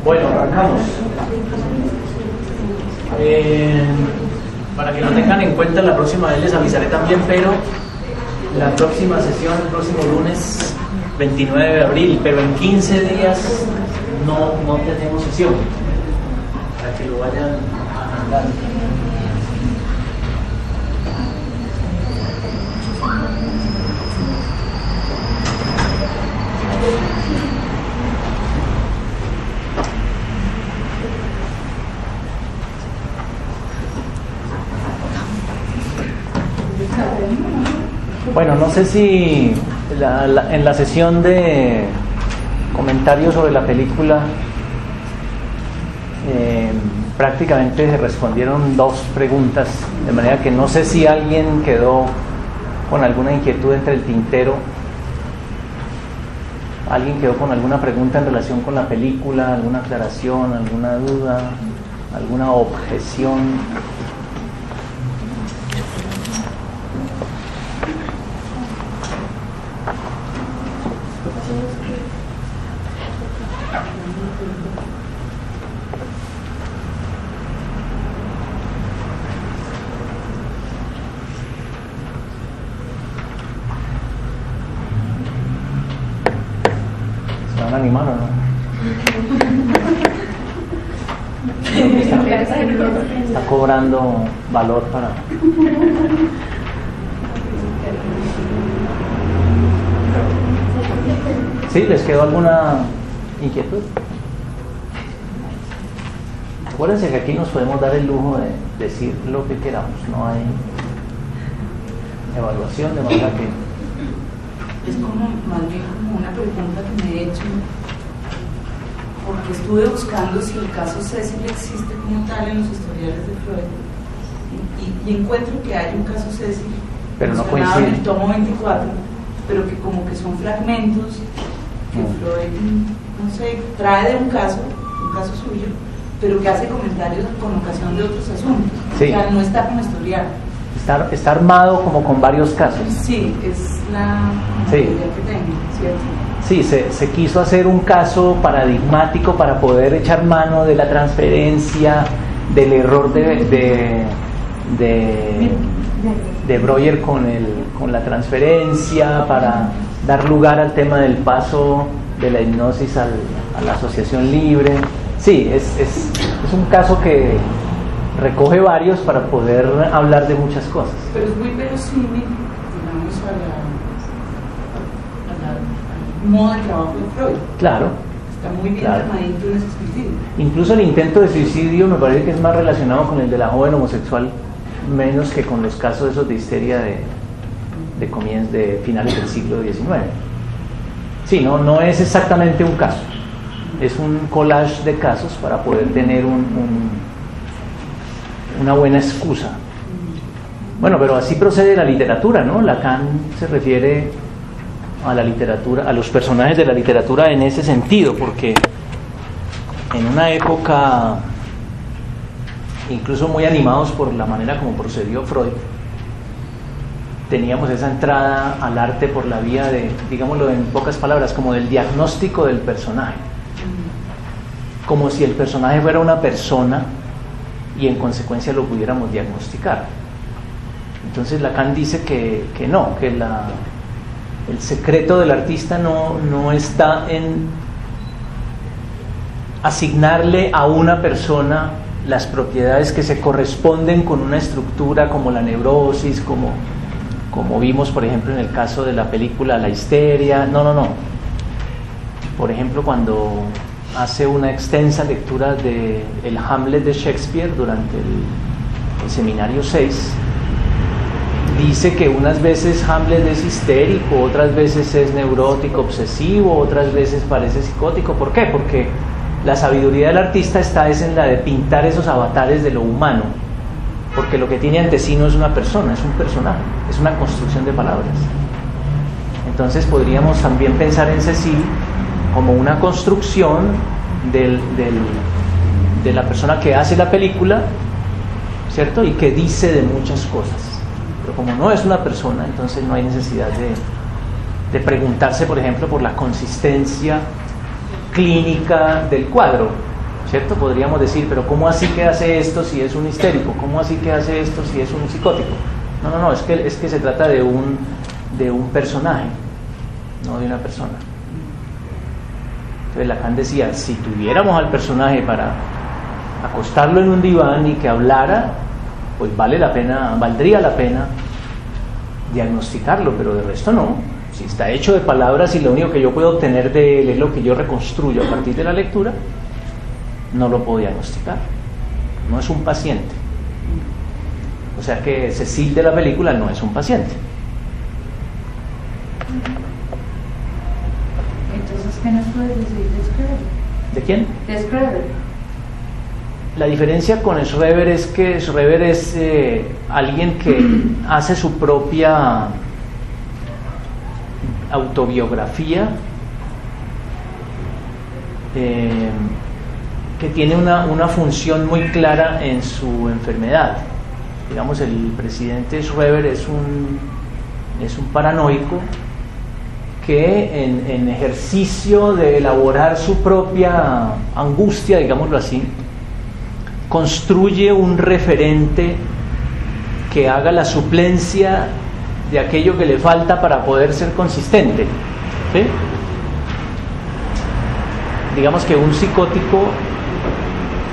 Bueno, arrancamos. Para que lo tengan en cuenta, la próxima vez les avisaré también, pero la próxima sesión, el próximo lunes 29 de abril, pero en 15 días no tenemos sesión, para que lo vayan agendando. Bueno, no sé si en la sesión de comentarios sobre la película prácticamente se respondieron 2 preguntas, de manera que no sé si alguien quedó con alguna inquietud entre el tintero, alguien quedó con alguna pregunta en relación con la película, alguna aclaración, alguna duda, alguna objeción. ¿Se van a animar o no? Está cobrando valor para... ¿Sí? ¿Les quedó alguna inquietud? Acuérdense que aquí nos podemos dar el lujo de decir lo que queramos, no hay evaluación, de manera que... Es como más bien como una pregunta que me he hecho, porque estuve buscando si el caso Cecil existe como tal en los historiales de Freud y encuentro que hay un caso Cecil, pero no coincide coincide en el tomo 24, pero que como que son fragmentos que Freud, no sé, trae de un caso suyo, pero que hace comentarios con ocasión de otros asuntos. Sí. O sea, no está como historial. Está armado como con varios casos. Sí, es la idea que tengo, ¿cierto? Sí, se quiso hacer un caso paradigmático para poder echar mano de la transferencia, del error de Breuer con la transferencia, para dar lugar al tema del paso de la hipnosis a la asociación libre. Sí, es un caso que recoge varios para poder hablar de muchas cosas. Pero es muy verosímil, digamos, al modo de trabajo de Freud. Claro. Está muy bien armadito en ese sentido. Incluso el intento de suicidio me parece que es más relacionado con el de la joven homosexual, menos que con los casos esos de histeria de finales del siglo XIX. Sí, no es exactamente un caso, es un collage de casos para poder tener una buena excusa. Bueno, pero así procede la literatura, ¿no? Lacan se refiere a la literatura, a los personajes de la literatura en ese sentido, porque en una época, incluso muy animados por la manera como procedió Freud, teníamos esa entrada al arte por la vía de, digámoslo en pocas palabras, como del diagnóstico del personaje, como si el personaje fuera una persona y en consecuencia lo pudiéramos diagnosticar. Entonces Lacan dice que no, que el secreto del artista no está en asignarle a una persona las propiedades que se corresponden con una estructura como la neurosis, como vimos por ejemplo en el caso de la película La histeria. No. Por ejemplo, cuando hace una extensa lectura de el Hamlet de Shakespeare durante el seminario 6, dice que unas veces Hamlet es histérico, otras veces es neurótico, obsesivo, otras veces parece psicótico. ¿Por qué? Porque la sabiduría del artista está en la de pintar esos avatares de lo humano, porque lo que tiene ante sí no es una persona, es un personaje, es una construcción de palabras. Entonces podríamos también pensar en Cecil como una construcción de la persona que hace la película, ¿cierto? Y que dice de muchas cosas. Pero como no es una persona, entonces no hay necesidad de preguntarse, por ejemplo, por la consistencia clínica del cuadro, ¿cierto? Podríamos decir, pero ¿cómo así que hace esto si es un histérico? ¿Cómo así que hace esto si es un psicótico? No, es que se trata de un personaje, no de una persona. Entonces Lacan decía, si tuviéramos al personaje para acostarlo en un diván y que hablara, pues valdría la pena diagnosticarlo, pero de resto no. Si está hecho de palabras y lo único que yo puedo obtener de él es lo que yo reconstruyo a partir de la lectura, no lo puedo diagnosticar. No es un paciente. O sea que Cecil de la película no es un paciente. Entonces, ¿qué nos puedes decir de Schreber? ¿De quién? De Schreber. La diferencia con Schreber es que Schreber es alguien que hace su propia autobiografía, que tiene una función muy clara en su enfermedad. Digamos, el presidente Schreber es un paranoico que en ejercicio de elaborar su propia angustia, digámoslo así, construye un referente que haga la suplencia de aquello que le falta para poder ser consistente, ¿sí? Digamos que un psicótico,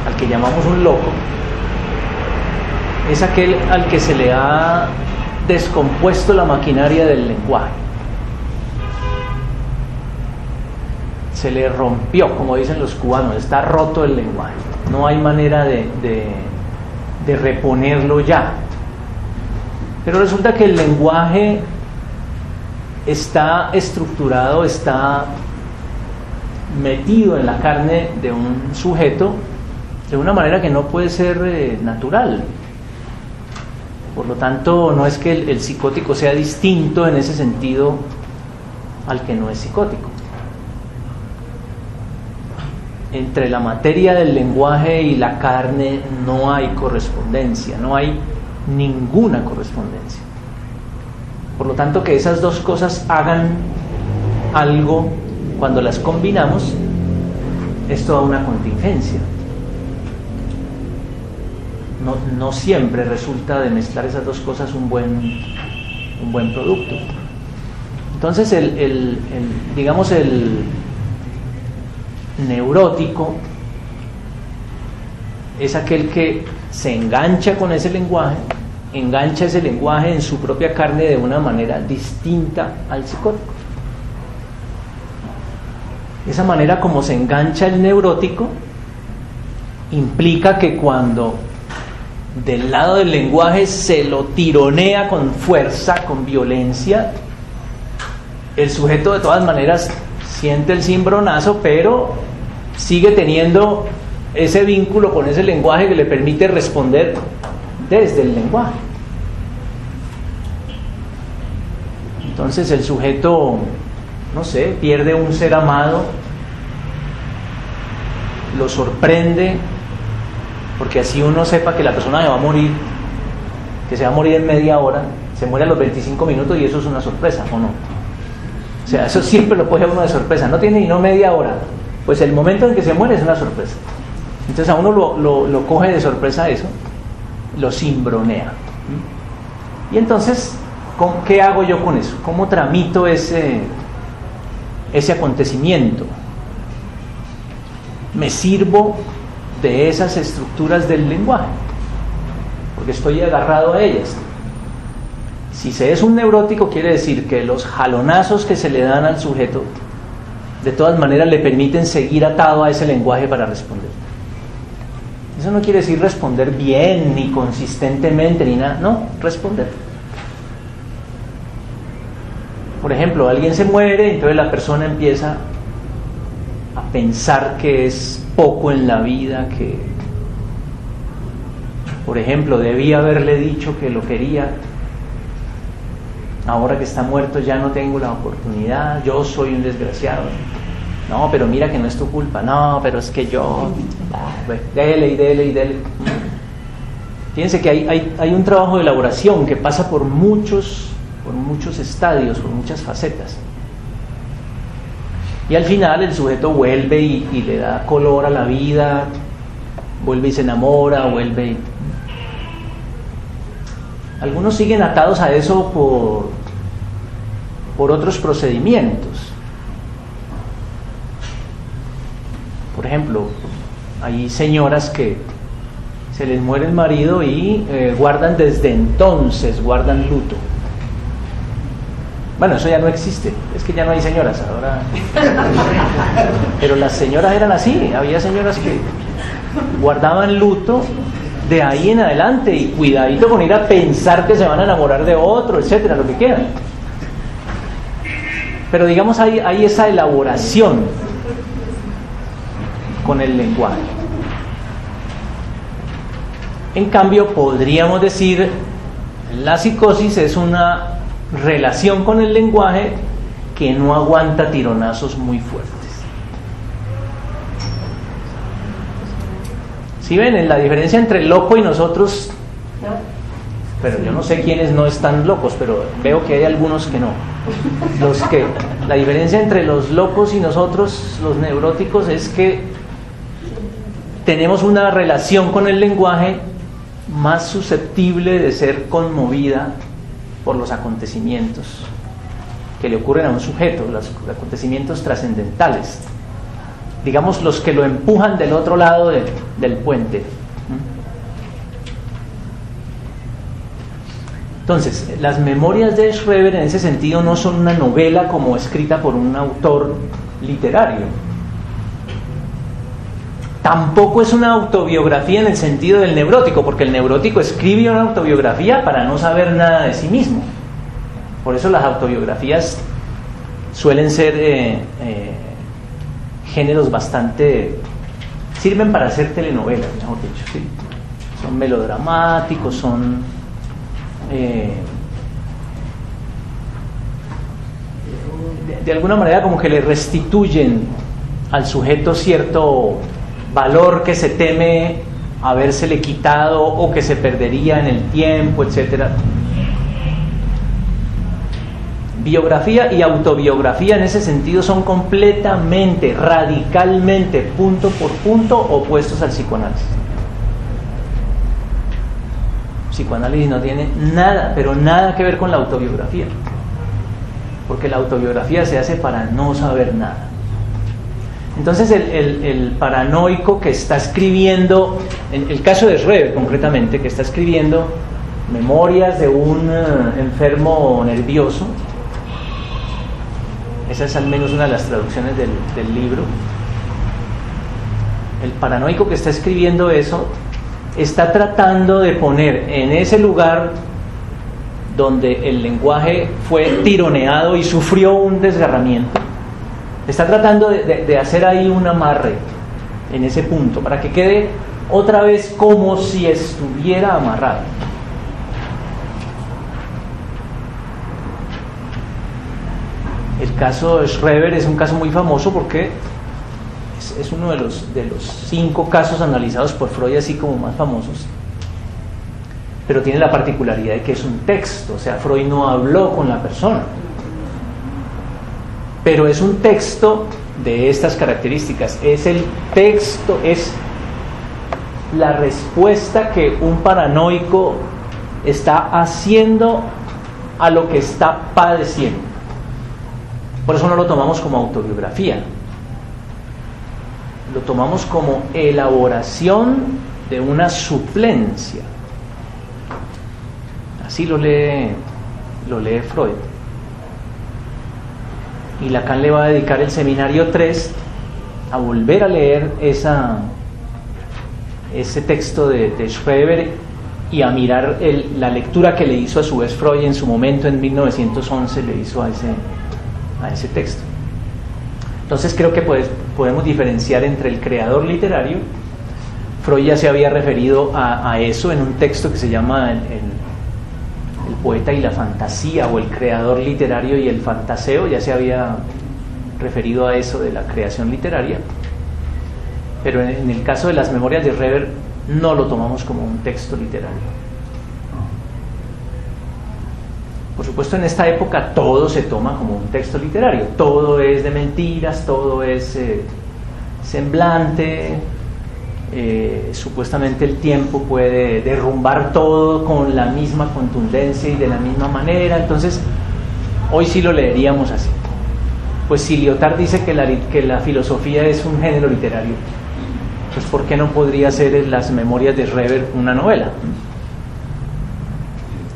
al que llamamos un loco, es aquel al que se le ha descompuesto la maquinaria del lenguaje. Se le rompió, como dicen los cubanos, está roto el lenguaje. No hay manera de reponerlo ya. Pero resulta que el lenguaje está estructurado, está metido en la carne de un sujeto de una manera que no puede ser natural. Por lo tanto, no es que el psicótico sea distinto en ese sentido al que no es psicótico. Entre la materia del lenguaje y la carne no hay correspondencia, no hay ninguna correspondencia. Por lo tanto, que esas dos cosas hagan algo cuando las combinamos es toda una contingencia. No siempre resulta de mezclar esas dos cosas un buen producto. Entonces digamos el neurótico es aquel que se engancha con ese lenguaje, engancha ese lenguaje en su propia carne de una manera distinta al psicótico. Esa manera como se engancha el neurótico implica que cuando del lado del lenguaje se lo tironea con fuerza, con violencia, el sujeto de todas maneras siente el cimbronazo, pero sigue teniendo ese vínculo con ese lenguaje que le permite responder desde el lenguaje. Entonces el sujeto, no sé, pierde un ser amado, lo sorprende, porque así uno sepa que la persona se va a morir, que se va a morir en media hora, se muere a los 25 minutos y eso es una sorpresa, ¿o no? O sea, eso siempre lo coge a uno de sorpresa, no tiene ni no media hora, pues el momento en que se muere es una sorpresa. Entonces a uno lo coge de sorpresa eso, lo cimbronea. Y entonces, ¿qué hago yo con eso? ¿Cómo tramito ese acontecimiento? Me sirvo de esas estructuras del lenguaje, porque estoy agarrado a ellas. Si se es un neurótico, quiere decir que los jalonazos que se le dan al sujeto de todas maneras le permiten seguir atado a ese lenguaje para responder. Eso no quiere decir responder bien, ni consistentemente, ni nada, no, responder. Por ejemplo, alguien se muere, entonces la persona empieza a pensar que es poco en la vida, que, por ejemplo, debía haberle dicho que lo quería, ahora que está muerto ya no tengo la oportunidad, yo soy un desgraciado. No, pero mira que no es tu culpa. No, pero es que yo... Dele. Fíjense que hay un trabajo de elaboración que pasa por muchos estadios, por muchas facetas. Y al final el sujeto vuelve y le da color a la vida, vuelve y se enamora, vuelve y... Algunos siguen atados a eso por otros procedimientos. Por ejemplo, hay señoras que se les muere el marido y guardan desde entonces, guardan luto. Bueno, eso ya no existe, es que ya no hay señoras ahora. Pero las señoras eran así, había señoras que guardaban luto de ahí en adelante y cuidadito con ir a pensar que se van a enamorar de otro, etcétera, lo que quieran. Pero digamos hay esa elaboración con el lenguaje. En cambio, podríamos decir, la psicosis es una relación con el lenguaje que no aguanta tironazos muy fuertes. ¿Sí ven la diferencia entre el loco y nosotros? Pero yo no sé quiénes no están locos, pero veo que hay algunos que no. La diferencia entre los locos y nosotros, los neuróticos, es que tenemos una relación con el lenguaje más susceptible de ser conmovida por los acontecimientos que le ocurren a un sujeto, los acontecimientos trascendentales, digamos los que lo empujan del otro lado del puente. Entonces, las memorias de Schreber en ese sentido no son una novela como escrita por un autor literario. Tampoco es una autobiografía en el sentido del neurótico, porque el neurótico escribe una autobiografía para no saber nada de sí mismo. Por eso las autobiografías suelen ser géneros bastante... sirven para hacer telenovelas, mejor dicho, ¿sí? Son melodramáticos, son... de alguna manera como que le restituyen al sujeto cierto valor que se teme habérsele quitado o que se perdería en el tiempo, etcétera. Biografía y autobiografía en ese sentido son completamente, radicalmente, punto por punto, opuestos al psicoanálisis. Psicoanálisis no tiene nada, pero nada que ver con la autobiografía, porque la autobiografía se hace para no saber nada. Entonces el paranoico que está escribiendo, en el caso de Schreber concretamente, que está escribiendo memorias de un enfermo nervioso, esa es al menos una de las traducciones del libro, el paranoico que está escribiendo eso está tratando de poner en ese lugar donde el lenguaje fue tironeado y sufrió un desgarramiento, está tratando de hacer ahí un amarre en ese punto para que quede otra vez como si estuviera amarrado. El caso de Schreber es un caso muy famoso porque es uno de los 5 casos analizados por Freud así como más famosos, pero tiene la particularidad de que es un texto, o sea, Freud no habló con la persona, pero es un texto de estas características, es el texto, es la respuesta que un paranoico está haciendo a lo que está padeciendo. Por eso no lo tomamos como autobiografía, lo tomamos como elaboración de una suplencia. Así lo lee Freud. Y Lacan le va a dedicar el seminario 3 a volver a leer ese texto de Schreber y a mirar la lectura que le hizo a su vez Freud en su momento, en 1911, le hizo a ese texto. Entonces creo que podemos diferenciar entre el creador literario. Freud ya se había referido a eso en un texto que se llama el poeta y la fantasía, o el creador literario y el fantaseo, ya se había referido a eso de la creación literaria, pero en el caso de las memorias de Schreber no lo tomamos como un texto literario. Por supuesto, en esta época todo se toma como un texto literario, todo es de mentiras, todo es semblante, supuestamente el tiempo puede derrumbar todo con la misma contundencia y de la misma manera. Entonces hoy sí lo leeríamos así. Pues si Lyotard dice que la filosofía es un género literario, pues ¿por qué no podría ser en las memorias de Schreber una novela?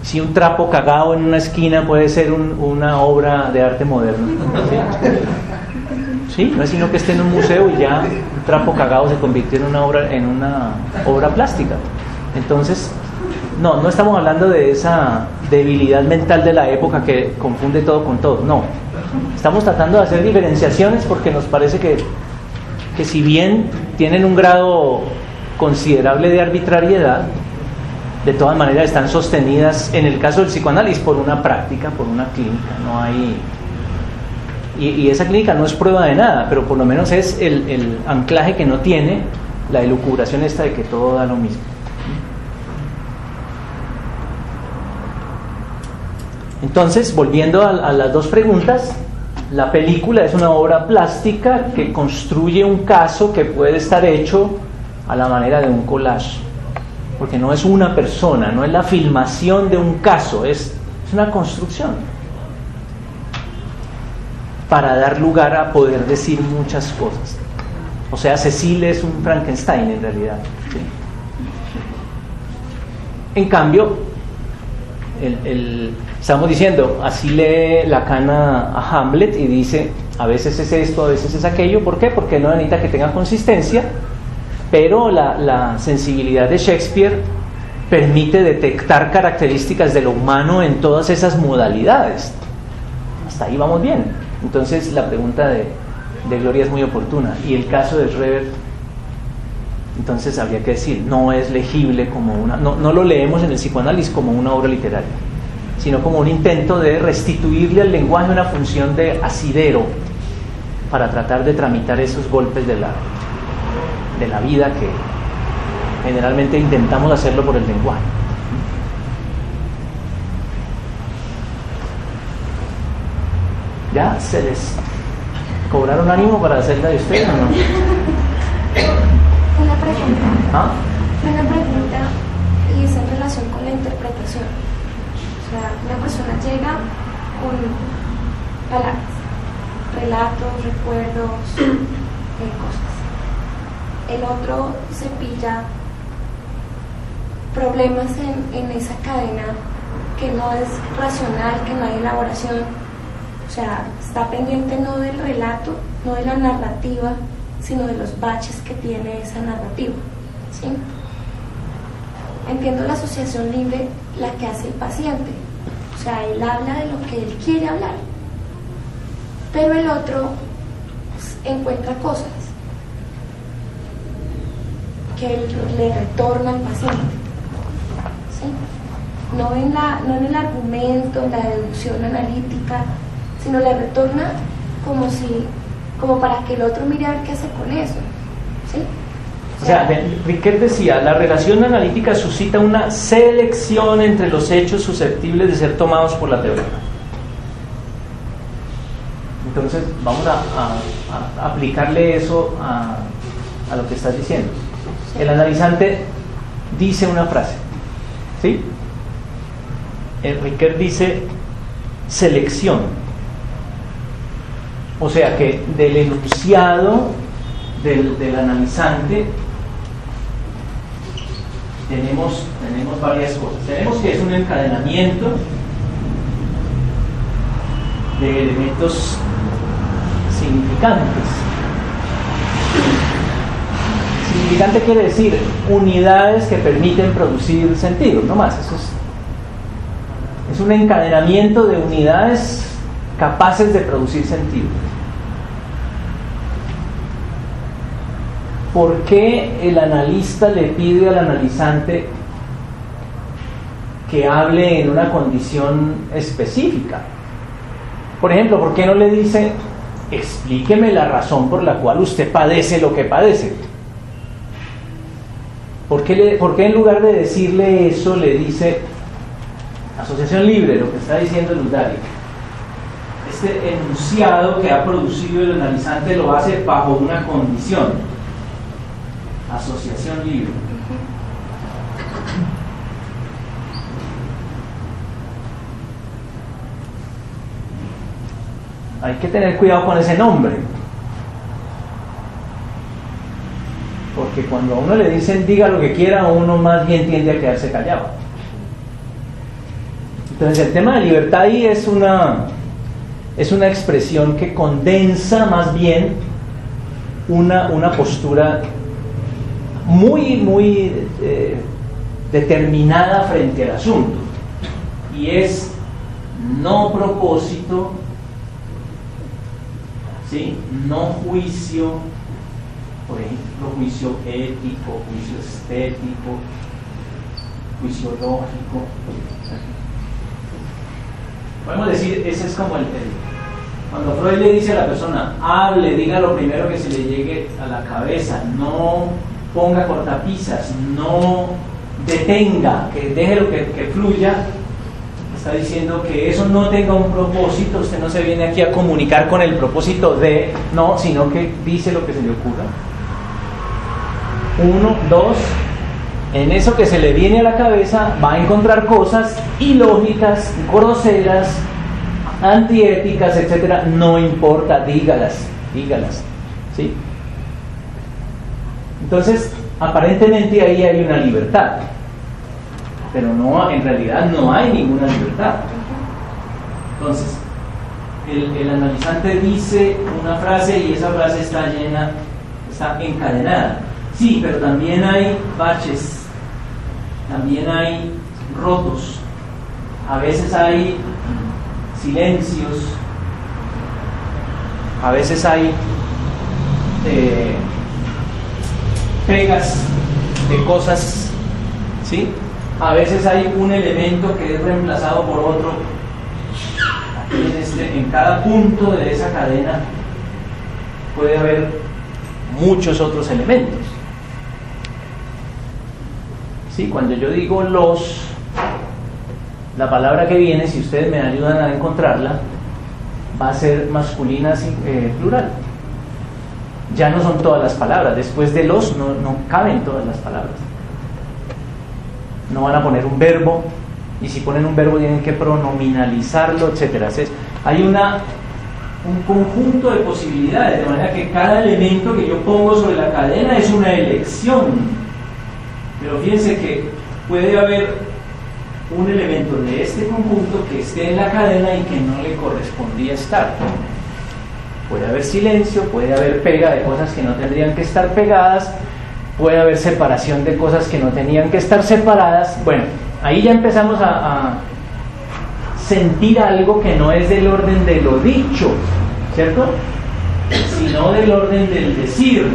Si un trapo cagado en una esquina puede ser una obra de arte moderno, ¿sí? No es sino que esté en un museo y ya un trapo cagado se convirtió en una obra plástica. Entonces, no estamos hablando de esa debilidad mental de la época que confunde todo con todo, no. Estamos tratando de hacer diferenciaciones porque nos parece que si bien tienen un grado considerable de arbitrariedad, de todas maneras están sostenidas, en el caso del psicoanálisis, por una práctica, por una clínica. No hay, y esa clínica no es prueba de nada, pero por lo menos es el anclaje que no tiene la elucubración esta de que todo da lo mismo. Entonces, volviendo a las dos preguntas, la película es una obra plástica que construye un caso que puede estar hecho a la manera de un collage, porque no es una persona, no es la filmación de un caso, es una construcción para dar lugar a poder decir muchas cosas. O sea, Cecile es un Frankenstein en realidad, ¿sí? En cambio, estamos diciendo, así lee Lacan a Hamlet y dice, a veces es esto, a veces es aquello. ¿Por qué? Porque no necesita que tenga consistencia, pero la sensibilidad de Shakespeare permite detectar características de lo humano en todas esas modalidades. Hasta ahí vamos bien. Entonces la pregunta de Gloria es muy oportuna. Y el caso de Schreber, entonces habría que decir, no es legible como no lo leemos en el psicoanálisis como una obra literaria, sino como un intento de restituirle al lenguaje una función de asidero para tratar de tramitar esos golpes de la vida que generalmente intentamos hacerlo por el lenguaje. ¿Ya se les cobraron ánimo para hacerla de ustedes o no? Una pregunta. ¿Ah? Una pregunta y es en relación con la interpretación. O sea, una persona llega con palabras, relatos, recuerdos, cosas. El otro se pilla problemas en esa cadena que no es racional, que no hay elaboración. O sea, está pendiente no del relato, no de la narrativa, sino de los baches que tiene esa narrativa, ¿sí? Entiendo la asociación libre, la que hace el paciente. O sea, él habla de lo que él quiere hablar, pero el otro encuentra cosas que él le retorna al paciente, ¿sí? No en el argumento, en la deducción analítica, sino le retorna como para que el otro mire a ver qué hace con eso, ¿sí? O sea, Riquet decía, la relación analítica suscita una selección entre los hechos susceptibles de ser tomados por la teoría. Entonces, vamos a aplicarle eso a lo que estás diciendo. El analizante dice una frase, ¿sí? Riquet dice selección. O sea que del enunciado del analizante tenemos varias cosas. Tenemos que es un encadenamiento de elementos significantes. Significante quiere decir unidades que permiten producir sentido, no más. Eso es un encadenamiento de unidades capaces de producir sentido. ¿Por qué el analista le pide al analizante que hable en una condición específica? Por ejemplo, ¿por qué no le dice, explíqueme la razón por la cual usted padece lo que padece? ¿Por qué en lugar de decirle eso le dice, Asociación libre, lo que está diciendo Ludálic. Este enunciado que ha producido el analizante lo hace bajo una condición: asociación libre. Hay que tener cuidado con ese nombre, porque cuando a uno le dicen diga lo que quiera, uno más bien tiende a quedarse callado. Entonces el tema de libertad ahí es una expresión que condensa más bien una postura muy determinada frente al asunto, y es no propósito, ¿sí? No juicio, por ejemplo, juicio ético, juicio estético, juicio lógico. Podemos decir, ese es como cuando Freud le dice a la persona, hable, diga lo primero que se le llegue a la cabeza, no ponga cortapisas, no detenga, que deje lo que fluya. Está diciendo que eso no tenga un propósito. Usted no se viene aquí a comunicar con el propósito de, no, sino que dice lo que se le ocurra. 1, 2, en eso que se le viene a la cabeza va a encontrar cosas ilógicas, groseras, antiéticas, etcétera. No importa, dígalas, ¿sí? Entonces, aparentemente ahí hay una libertad, pero no, en realidad no hay ninguna libertad. Entonces, el analizante dice una frase y esa frase está encadenada. Sí, pero también hay baches, también hay rotos, a veces hay silencios, a veces hay pegas de cosas, ¿sí? A veces hay un elemento que es reemplazado por otro. En cada punto de esa cadena puede haber muchos otros elementos. Sí, cuando yo digo la palabra que viene, si ustedes me ayudan a encontrarla, va a ser masculina plural. Ya no son todas las palabras. Después de no caben todas las palabras. No van a poner un verbo, y si ponen un verbo tienen que pronominalizarlo, etcétera. Hay un conjunto de posibilidades, de manera que cada elemento que yo pongo sobre la cadena es una elección. Pero fíjense que puede haber un elemento de este conjunto que esté en la cadena y que no le correspondía estar. Puede haber silencio, puede haber pega de cosas que no tendrían que estar pegadas, puede haber separación de cosas que no tenían que estar separadas. Bueno, ahí ya empezamos a sentir algo que no es del orden de lo dicho, ¿cierto? Sino del orden del decir.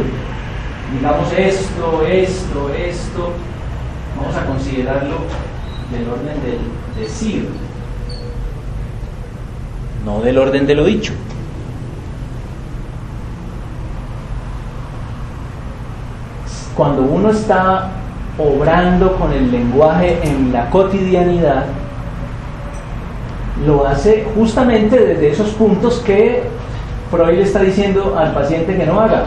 Digamos esto, vamos a considerarlo del orden del decir, no del orden de lo dicho. Cuando uno está obrando con el lenguaje en la cotidianidad, lo hace justamente desde esos puntos que Freud le está diciendo al paciente que no haga.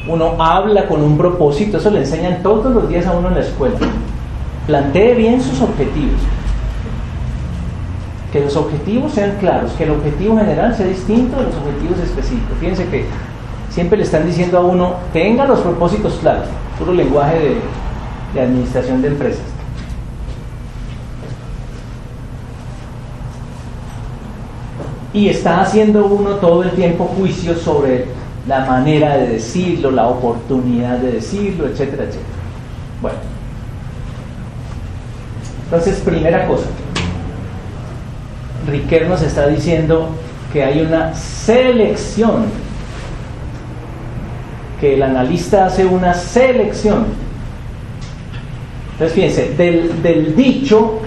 Uno habla con un propósito, eso le enseñan todos los días a uno en la escuela. Plantee bien sus objetivos, que los objetivos sean claros, que el objetivo general sea distinto de los objetivos específicos. Fíjense que siempre le están diciendo a uno, tenga los propósitos claros, puro lenguaje de administración de empresas. Y está haciendo uno todo el tiempo juicios sobre la manera de decirlo, la oportunidad de decirlo, etcétera, etcétera. Bueno, entonces, primera cosa, Riquet nos está diciendo que hay una selección, que el analista hace una selección. Entonces, fíjense, del dicho,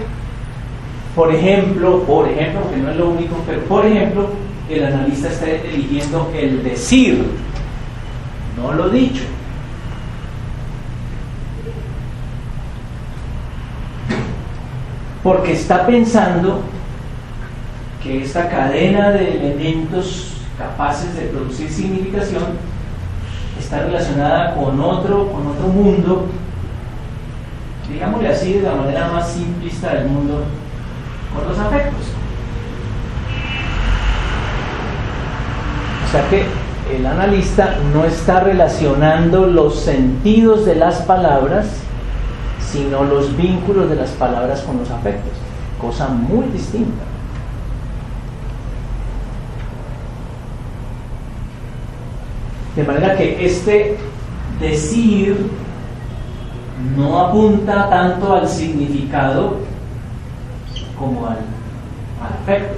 por ejemplo, que no es lo único, pero por ejemplo, el analista está eligiendo el decir, no lo dicho. porque está pensando que esta cadena de elementos capaces de producir significación está relacionada con otro mundo, digámosle así de la manera más simplista del mundo, con los afectos. O sea que el analista no está relacionando los sentidos de las palabras, sino los vínculos de las palabras con los afectos, cosa muy distinta. De manera que este decir no apunta tanto al significado como al afecto.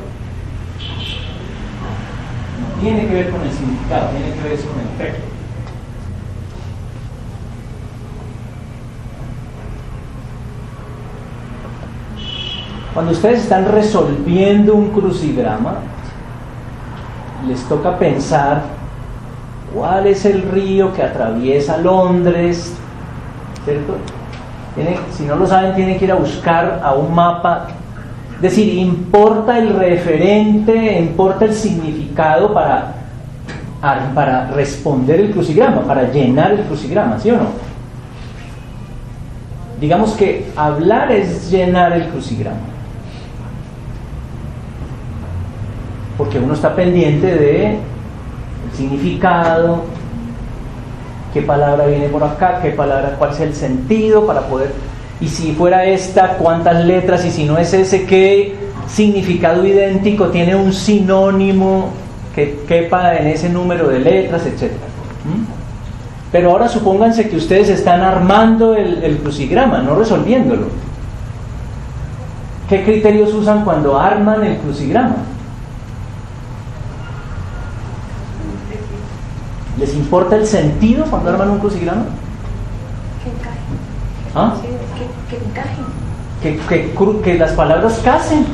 No tiene que ver con el significado, tiene que ver con el afecto. Cuando ustedes están resolviendo un crucigrama, les toca pensar cuál es el río que atraviesa Londres, ¿cierto? Si no lo saben, tienen que ir a buscar a un mapa. Es decir, importa el referente, importa el significado para responder el crucigrama, para llenar el crucigrama, ¿sí o no? Digamos que hablar es llenar el crucigrama, porque uno está pendiente de el significado, qué palabra viene por acá, qué palabra, cuál es el sentido para poder, y si fuera esta, cuántas letras, y si no es ese, qué significado idéntico tiene un sinónimo que quepa en ese número de letras, etc. Pero ahora supónganse que ustedes están armando el crucigrama, no resolviéndolo. ¿Qué criterios usan cuando arman el crucigrama? ¿Les importa el sentido cuando arman un crucigrama? Que encaje. ¿Ah? Sí, que encaje. Que las palabras casen,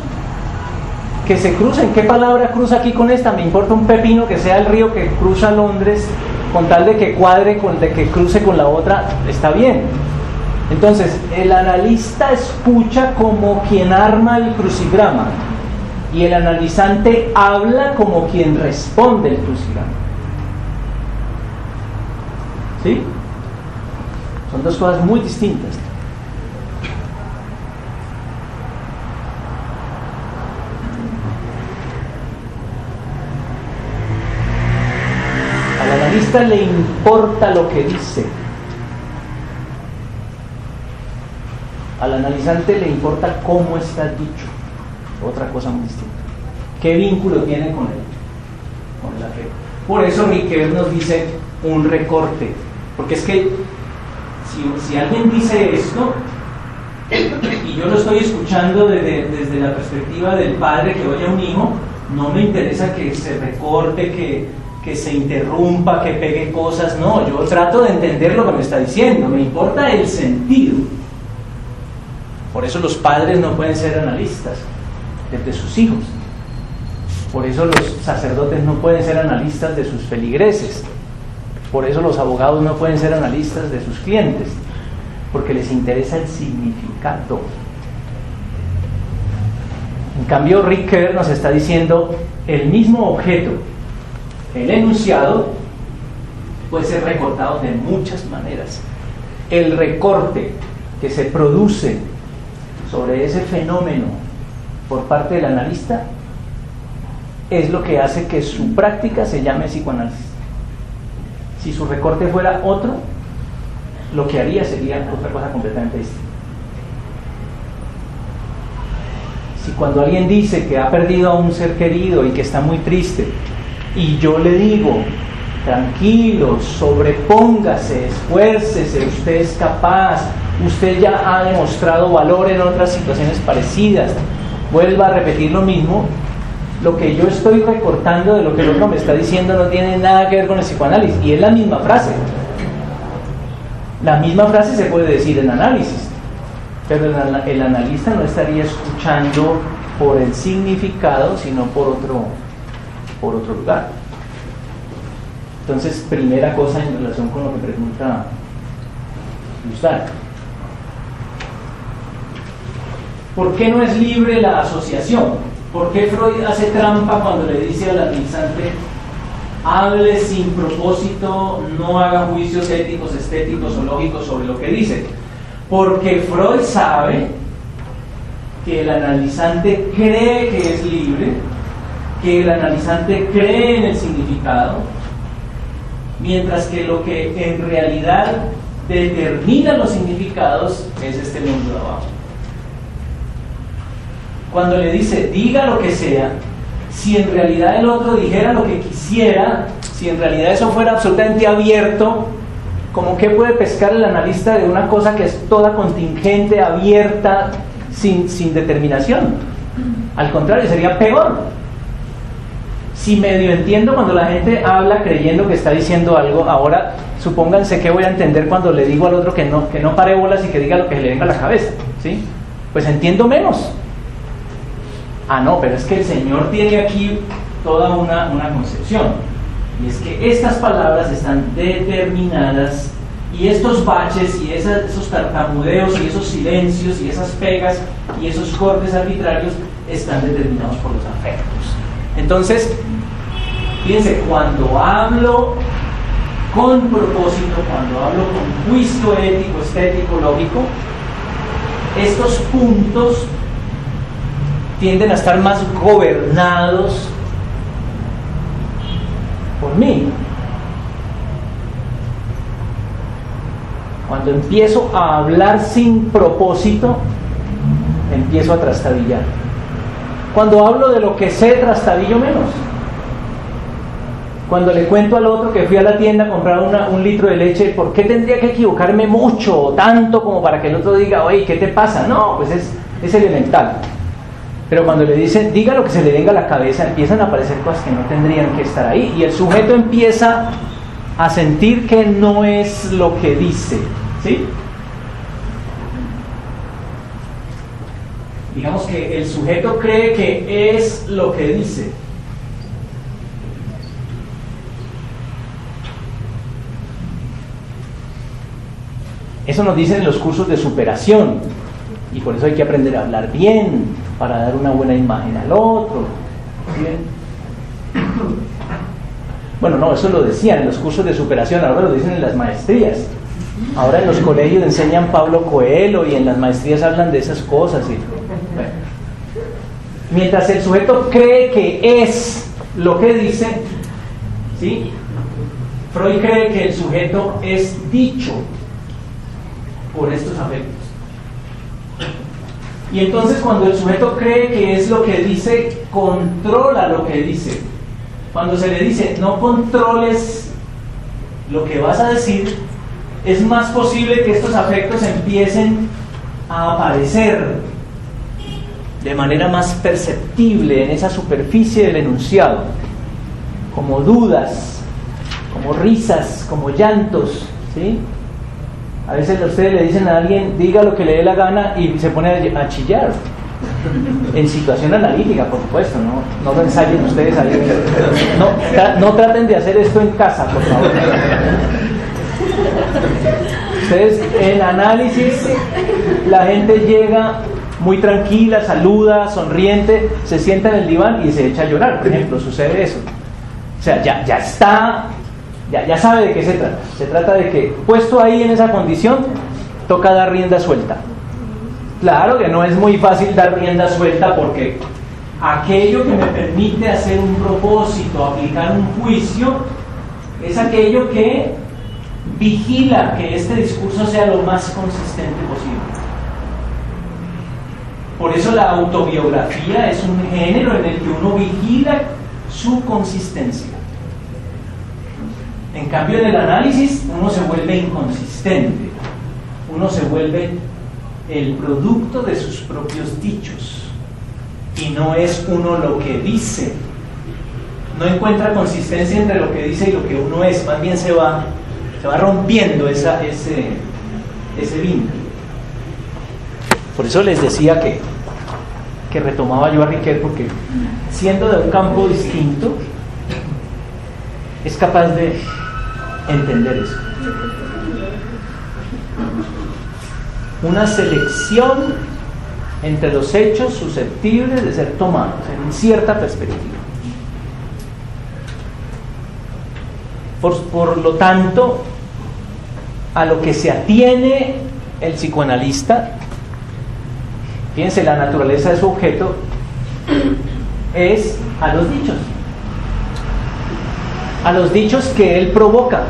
que se crucen. ¿Qué palabra cruza aquí con esta? Me importa un pepino que sea el río que cruza Londres, con tal de que cuadre, de que cruce con la otra, está bien. Entonces, el analista escucha como quien arma el crucigrama y el analizante habla como quien responde el crucigrama. ¿Sí? Son dos cosas muy distintas. Al analista le importa lo que dice. Al analizante le importa cómo está dicho. Otra cosa muy distinta. ¿Qué vínculo tiene con el afecto? Por eso Riquet nos dice un recorte. Porque es que si alguien dice esto y yo lo estoy escuchando desde la perspectiva del padre que oye a un hijo, no me interesa que se recorte, que se interrumpa, que pegue cosas. No, yo trato de entender lo que me está diciendo, me importa el sentido. Por eso los padres no pueden ser analistas de sus hijos. Por eso los sacerdotes no pueden ser analistas de sus feligreses. Por eso los abogados no pueden ser analistas de sus clientes, porque les interesa el significado. En cambio, Riquet nos está diciendo el mismo objeto, el enunciado, puede ser recortado de muchas maneras. El recorte que se produce sobre ese fenómeno por parte del analista es lo que hace que su práctica se llame psicoanálisis. Si su recorte fuera otro, lo que haría sería otra cosa completamente distinta. Si cuando alguien dice que ha perdido a un ser querido y que está muy triste, y yo le digo, tranquilo, sobrepóngase, esfuércese, usted es capaz, usted ya ha demostrado valor en otras situaciones parecidas, vuelva a repetir lo mismo, lo que yo estoy recortando de lo que el otro me está diciendo no tiene nada que ver con el psicoanálisis, y es la misma frase. La misma frase se puede decir en análisis, pero el analista no estaría escuchando por el significado, sino por otro lugar. Entonces, primera cosa en relación con lo que pregunta Gustavo. ¿Por qué no es libre la asociación? ¿Por qué Freud hace trampa cuando le dice al analizante hable sin propósito, no haga juicios éticos, estéticos o lógicos sobre lo que dice? Porque Freud sabe que el analizante cree que es libre, que el analizante cree en el significado, mientras que lo que en realidad determina los significados es este mundo de abajo. Cuando le dice diga lo que sea, si en realidad el otro dijera lo que quisiera, si en realidad eso fuera absolutamente abierto, ¿cómo que puede pescar el analista de una cosa que es toda contingente, abierta, sin determinación? Al contrario, sería peor. Si medio entiendo cuando la gente habla creyendo que está diciendo algo, ahora supónganse que voy a entender cuando le digo al otro que no pare bolas y que diga lo que se le venga a la cabeza, ¿sí? Pues entiendo menos. Ah, no, pero es que el Señor tiene aquí toda una concepción, y es que estas palabras están determinadas, y estos baches y esos tartamudeos y esos silencios y esas pegas y esos cortes arbitrarios están determinados por los afectos. Entonces, fíjense, cuando hablo con propósito, cuando hablo con juicio ético, estético, lógico, estos puntos tienden a estar más gobernados por mí. Cuando empiezo a hablar sin propósito, empiezo a trastabillar. Cuando hablo de lo que sé, trastabillo menos. Cuando le cuento al otro que fui a la tienda a comprar un litro de leche, ¿por qué tendría que equivocarme mucho o tanto como para que el otro diga, oye, ¿qué te pasa? No, pues es elemental. Pero cuando le dicen, diga lo que se le venga a la cabeza, empiezan a aparecer cosas que no tendrían que estar ahí. Y el sujeto empieza a sentir que no es lo que dice, ¿sí? Digamos que el sujeto cree que es lo que dice. Eso nos dicen los cursos de superación. Y por eso hay que aprender a hablar bien, para dar una buena imagen al otro. ¿Bien? Bueno, no, eso lo decían en los cursos de superación, ahora lo dicen en las maestrías. Ahora en los colegios enseñan Pablo Coelho y en las maestrías hablan de esas cosas. Bueno. Mientras el sujeto cree que es lo que dice, ¿sí? Freud cree que el sujeto es dicho por estos afectos. Y entonces cuando el sujeto cree que es lo que dice, controla lo que dice. Cuando se le dice, no controles lo que vas a decir, es más posible que estos afectos empiecen a aparecer de manera más perceptible en esa superficie del enunciado, como dudas, como risas, como llantos, ¿sí? A veces ustedes le dicen a alguien, diga lo que le dé la gana, y se pone a chillar. En situación analítica, por supuesto, no lo ensayen ustedes ahí. No traten de hacer esto en casa, por favor. Ustedes, en análisis, la gente llega muy tranquila, saluda, sonriente, se sienta en el diván y se echa a llorar, por ejemplo, sucede eso. O sea, ya está... Ya sabe de qué se trata. Se trata de que, puesto ahí en esa condición, toca dar rienda suelta. Claro que no es muy fácil dar rienda suelta, porque aquello que me permite hacer un propósito, aplicar un juicio, es aquello que vigila que este discurso sea lo más consistente posible. Por eso la autobiografía es un género en el que uno vigila su consistencia. En cambio, en el análisis uno se vuelve inconsistente, uno se vuelve el producto de sus propios dichos, y no es uno lo que dice. No encuentra consistencia entre lo que dice y lo que uno es, más bien se va rompiendo ese vínculo. Por eso les decía que retomaba yo a Riquet, porque siendo de un campo distinto es capaz de entender eso. Una selección entre los hechos susceptibles de ser tomados en cierta perspectiva. Por lo tanto, a lo que se atiene el psicoanalista, fíjense, la naturaleza de su objeto es a los dichos que él provoca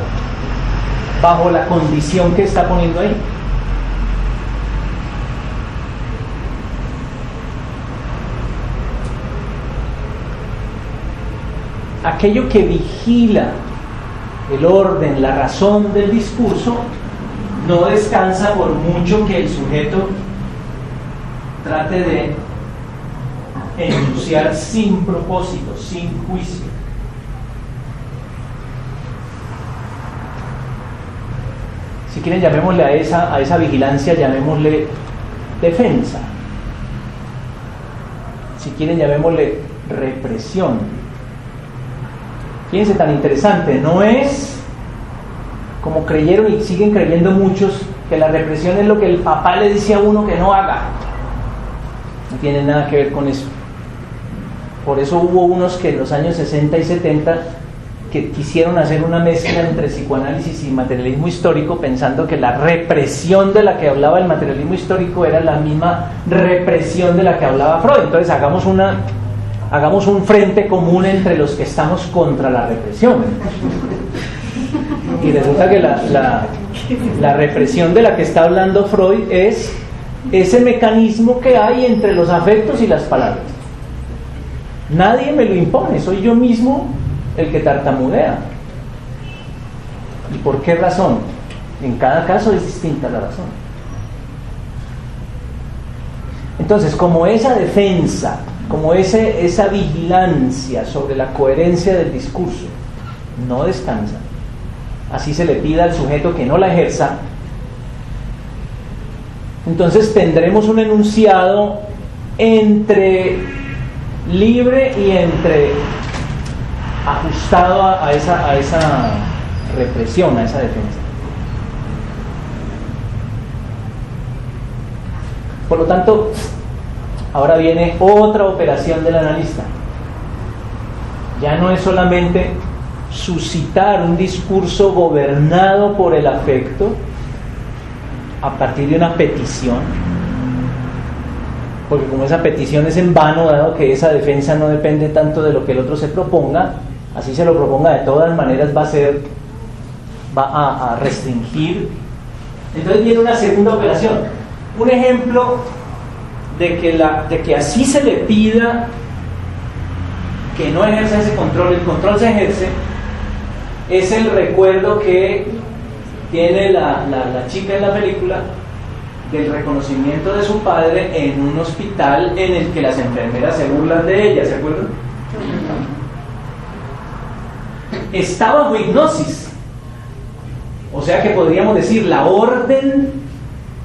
bajo la condición que está poniendo ahí. Aquello que vigila el orden, la razón del discurso, no descansa por mucho que el sujeto trate de enunciar sin propósito, sin juicio. Si quieren, llamémosle a esa vigilancia, llamémosle defensa. Si quieren, llamémosle represión. Fíjense, tan interesante, no es como creyeron y siguen creyendo muchos, que la represión es lo que el papá le dice a uno que no haga. No tiene nada que ver con eso. Por eso hubo unos que en los años 60 y 70 que quisieron hacer una mezcla entre psicoanálisis y materialismo histórico, pensando que la represión de la que hablaba el materialismo histórico era la misma represión de la que hablaba Freud. Entonces hagamos un frente común entre los que estamos contra la represión. Y resulta que la represión de la que está hablando Freud es ese mecanismo que hay entre los afectos y las palabras. Nadie me lo impone, soy yo mismo el que tartamudea. ¿Y por qué razón? En cada caso es distinta la razón. Entonces, como esa defensa, como esa vigilancia sobre la coherencia del discurso no descansa, así se le pida al sujeto que no la ejerza, entonces tendremos un enunciado entre libre y entre ajustado a esa represión, a esa defensa. Por lo tanto, ahora viene otra operación del analista. Ya no es solamente suscitar un discurso gobernado por el afecto a partir de una petición, porque como esa petición es en vano, dado que esa defensa no depende tanto de lo que el otro se proponga, así se lo proponga de todas maneras va a restringir. Entonces viene una segunda operación, un ejemplo de que así se le pida que no ejerza ese control. El control se ejerce, es el recuerdo que tiene la chica en la película del reconocimiento de su padre en un hospital en el que las enfermeras se burlan de ella, ¿se acuerdan? Está bajo hipnosis, o sea que podríamos decir la orden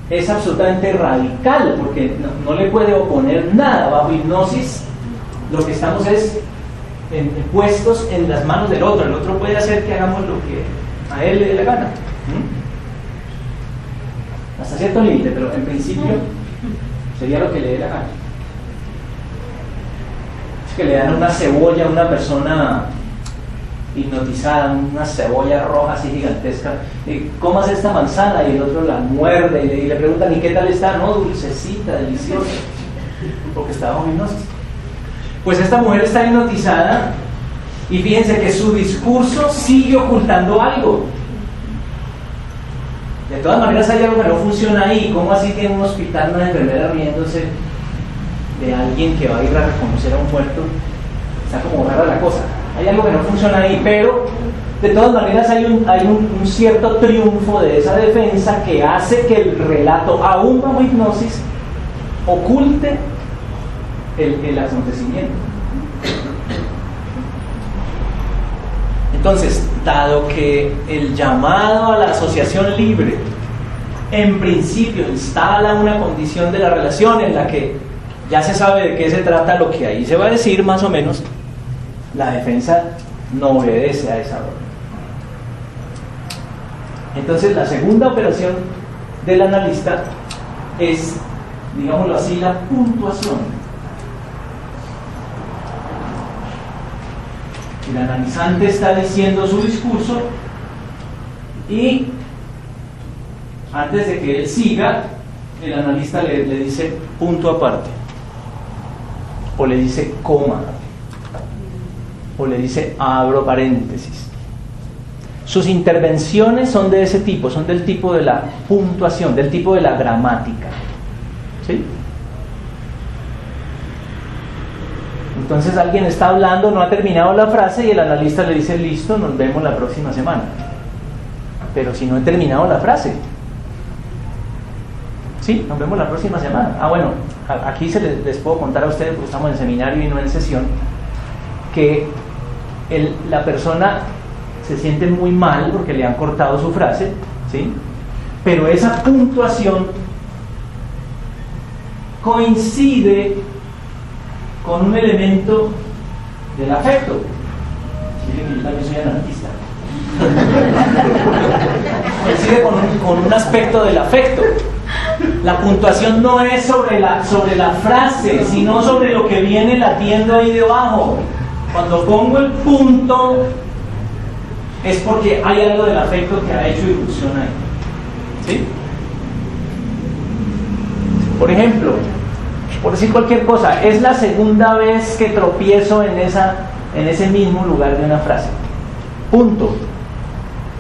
es absolutamente radical, porque no le puede oponer nada. Bajo hipnosis lo que estamos es puestos en las manos del otro. El otro puede hacer que hagamos lo que a él le dé la gana, hasta cierto límite, pero en principio sería lo que le dé la gana. Es que le dan una cebolla a una persona hipnotizada, una cebolla roja así gigantesca, comas esta manzana, y el otro la muerde y le preguntan, ¿y qué tal está? No, dulcecita, deliciosa, porque está bajo hipnosis. Pues esta mujer está hipnotizada y fíjense que su discurso sigue ocultando algo. De todas maneras hay algo que no funciona ahí. ¿Cómo así tiene un hospital una enfermera riéndose de alguien que va a ir a reconocer a un muerto? Está como rara la cosa. Hay algo que no funciona ahí, pero de todas maneras hay un cierto triunfo de esa defensa que hace que el relato, aún bajo hipnosis, oculte el acontecimiento. Entonces, dado que el llamado a la asociación libre en principio instala una condición de la relación en la que ya se sabe de qué se trata lo que ahí se va a decir más o menos, la defensa no obedece a esa orden. Entonces la segunda operación del analista es digámoslo así, la puntuación. El analizante está diciendo su discurso y antes de que él siga, el analista le dice punto aparte, o le dice coma, o le dice abro paréntesis. Sus intervenciones son de ese tipo, son del tipo de la puntuación, del tipo de la gramática. ¿Sí? Entonces alguien está hablando, no ha terminado la frase y el analista le dice listo, nos vemos la próxima semana. Pero si no he terminado la frase, sí, nos vemos la próxima semana. Ah, bueno, aquí les puedo contar a ustedes, porque estamos en seminario y no en sesión, que la persona se siente muy mal porque le han cortado su frase, ¿sí? Pero esa puntuación coincide con un elemento del afecto. Miren que yo también soy analista. Coincide con un aspecto del afecto. La puntuación no es sobre la frase, sino sobre lo que viene latiendo ahí debajo. Cuando pongo el punto es porque hay algo del afecto que ha hecho irrupción ahí. ¿Sí? Por ejemplo, por decir cualquier cosa, es la segunda vez que tropiezo en ese mismo lugar de una frase. Punto.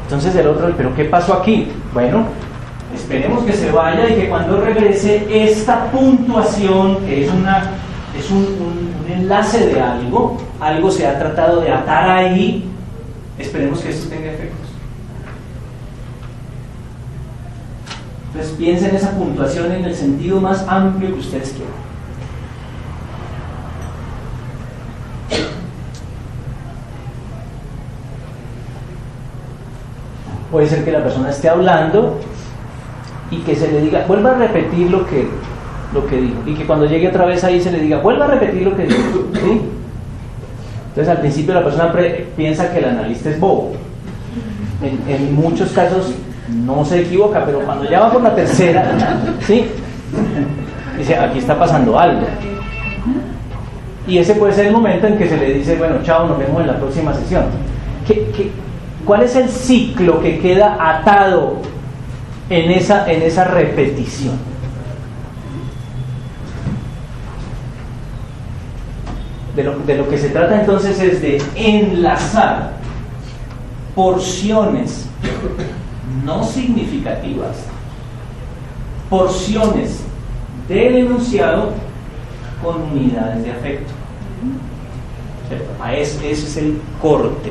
Entonces el otro, ¿pero qué pasó aquí? Bueno, esperemos que se vaya y que cuando regrese esta puntuación, que es un enlace de algo se ha tratado de atar ahí, esperemos que esto tenga efectos. Entonces piensen en esa puntuación en el sentido más amplio que ustedes quieran. Puede ser que la persona esté hablando y que se le diga, vuelva a repetir lo que dijo, y que cuando llegue otra vez ahí se le diga, vuelva a repetir lo que dijo, ¿sí? Entonces al principio la persona piensa que el analista es bobo. En muchos casos no se equivoca, pero cuando ya va por la tercera, ¿sí? Dice, aquí está pasando algo. Y ese puede ser el momento en que se le dice, bueno, chao, nos vemos en la próxima sesión. ¿Cuál es el ciclo que queda atado en esa repetición? De lo que se trata entonces es de enlazar porciones no significativas, porciones del enunciado con unidades de afecto. Ese es el corte.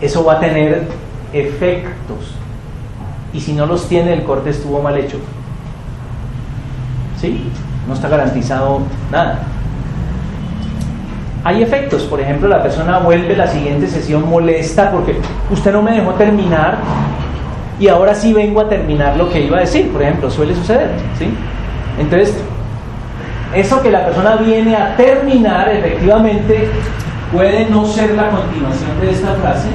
Eso va a tener efectos, y si no los tiene, el corte estuvo mal hecho. ¿Sí? No está garantizado nada. Hay efectos, por ejemplo, la persona vuelve la siguiente sesión molesta porque usted no me dejó terminar y ahora sí vengo a terminar lo que iba a decir, por ejemplo, suele suceder, ¿sí? Entonces, eso que la persona viene a terminar, efectivamente, puede no ser la continuación de esta frase,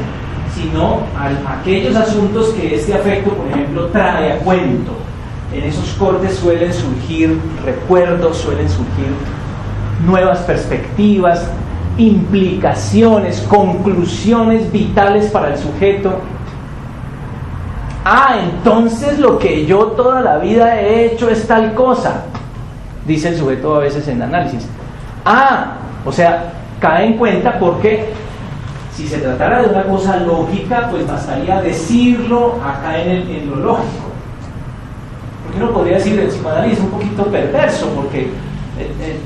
sino aquellos asuntos que este afecto, por ejemplo, trae a cuento. En esos cortes suelen surgir recuerdos, suelen surgir nuevas perspectivas, implicaciones, conclusiones vitales para el sujeto. Ah, entonces lo que yo toda la vida he hecho es tal cosa, dice el sujeto a veces en análisis. Ah, o sea, cae en cuenta porque si se tratara de una cosa lógica, pues bastaría decirlo acá en lo lógico. Porque uno podría decir, el psicoanálisis es un poquito perverso porque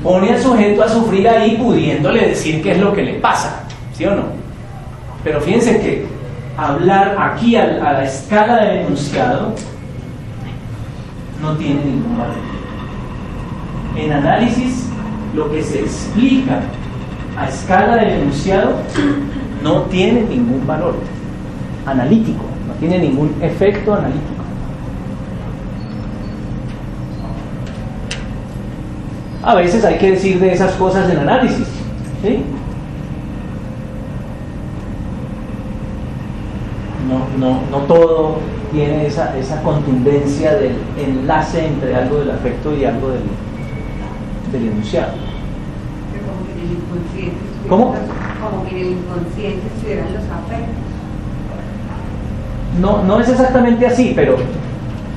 pone al sujeto a sufrir ahí pudiéndole decir qué es lo que le pasa, ¿sí o no? Pero fíjense que hablar aquí a la escala del enunciado no tiene ningún valor. En análisis, lo que se explica a escala del enunciado no tiene ningún valor analítico, no tiene ningún efecto analítico. A veces hay que decir de esas cosas en análisis, ¿sí? no todo tiene esa contundencia del enlace entre algo del afecto y algo del enunciado. Como que en el inconsciente ¿Cómo? Como que en el inconsciente estuvieran los afectos. No es exactamente así, pero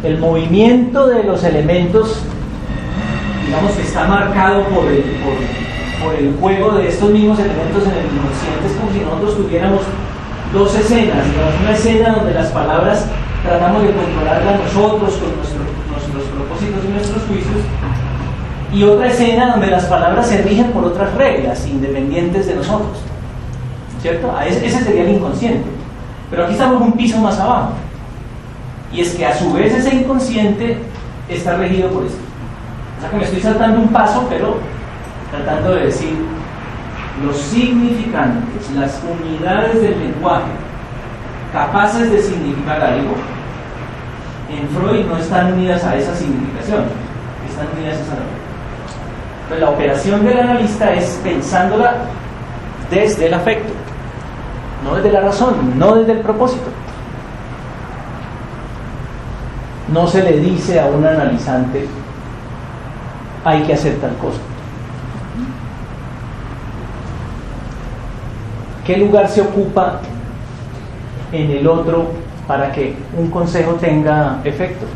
el movimiento de los elementos, digamos que está marcado por el juego de estos mismos elementos en el inconsciente. Es como si nosotros tuviéramos dos escenas, digamos, una escena donde las palabras tratamos de controlarlas nosotros con nuestros propósitos y nuestros juicios, y otra escena donde las palabras se rigen por otras reglas independientes de nosotros, ¿cierto? Ese sería el inconsciente. Pero aquí estamos un piso más abajo, y es que a su vez ese inconsciente está regido por esto. O sea que me estoy saltando un paso, pero tratando de decir los significantes, las unidades del lenguaje capaces de significar algo, en Freud no están unidas a esa significación, están unidas a esa norma. Entonces la operación del analista es pensándola desde el afecto, no desde la razón, no desde el propósito. No se le dice a un analizante hay que hacer tal cosa. ¿Qué lugar se ocupa en el otro para que un consejo tenga efecto?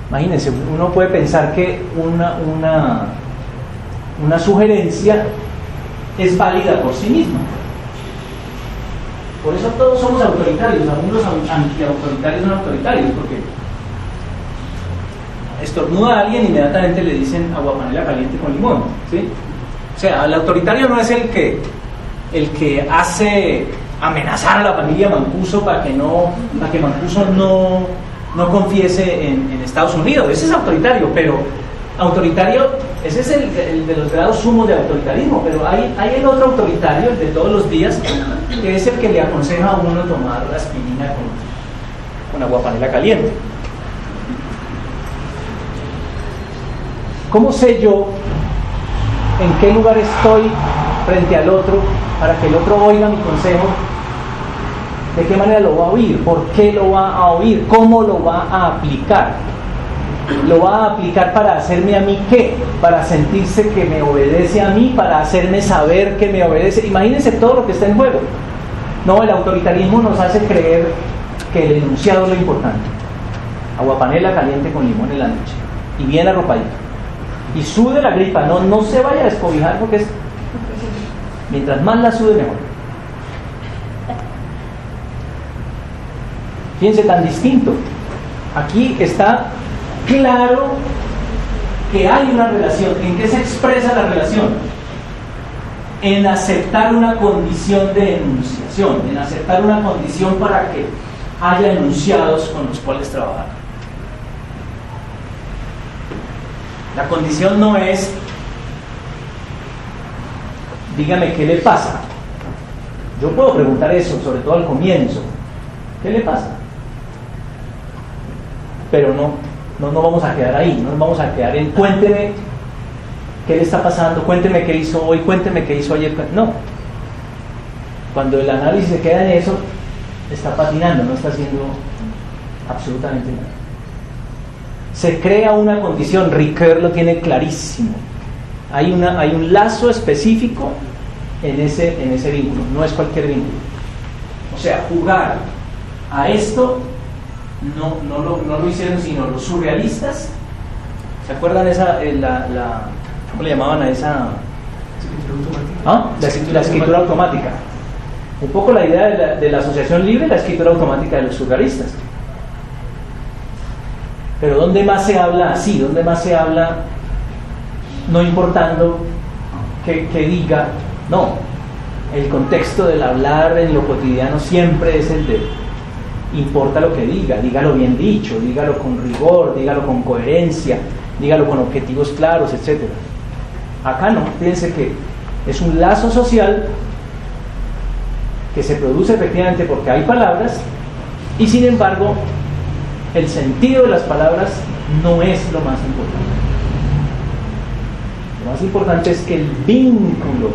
Imagínense, uno puede pensar que una sugerencia es válida por sí misma. Por eso todos somos autoritarios, aún los antiautoritarios son autoritarios, porque estornuda a alguien, inmediatamente le dicen aguapanela caliente con limón, ¿sí? O sea, el autoritario no es el que hace amenazar a la familia Mancuso para que Mancuso no confiese en Estados Unidos. Ese es autoritario, pero autoritario, ese es el de los grados sumos de autoritarismo, pero hay el otro autoritario, el de todos los días, que es el que le aconseja a uno tomar la aspirina con aguapanela caliente. ¿Cómo sé yo en qué lugar estoy frente al otro para que el otro oiga mi consejo? ¿De qué manera lo va a oír? ¿Por qué lo va a oír? ¿Cómo lo va a aplicar? ¿Lo va a aplicar para hacerme a mí qué? ¿Para sentirse que me obedece a mí? ¿Para hacerme saber que me obedece? Imagínense todo lo que está en juego. No, el autoritarismo nos hace creer que el enunciado es lo importante. Aguapanela caliente con limón en la noche. Y bien arropadito. Y sude la gripa, no se vaya a descobijar porque mientras más la sude mejor. Fíjense, tan distinto. Aquí está claro que hay una relación. ¿En qué se expresa la relación? En aceptar una condición de enunciación, en aceptar una condición para que haya enunciados con los cuales trabajar. La condición no es, dígame qué le pasa. Yo puedo preguntar eso, sobre todo al comienzo. ¿Qué le pasa? Pero no vamos a quedar ahí, no nos vamos a quedar en cuénteme qué le está pasando, cuénteme qué hizo hoy, cuénteme qué hizo ayer. No. Cuando el análisis se queda en eso, está patinando, no está haciendo absolutamente nada. Se crea una condición, Ricoeur lo tiene clarísimo. Hay un lazo específico en ese vínculo, no es cualquier vínculo. O sea, jugar a esto no lo hicieron sino los surrealistas. ¿Se acuerdan cómo le llamaban a esa? La escritura automática. Un poco la idea de la asociación libre, la escritura automática de los surrealistas. Pero ¿dónde más se habla así? ¿Dónde más se habla no importando que diga? No, el contexto del hablar en lo cotidiano siempre es el de importa lo que diga, dígalo bien dicho, dígalo con rigor, dígalo con coherencia, dígalo con objetivos claros, etc. Acá no, fíjense que es un lazo social que se produce efectivamente porque hay palabras y sin embargo el sentido de las palabras no es lo más importante. Lo más importante es que el vínculo,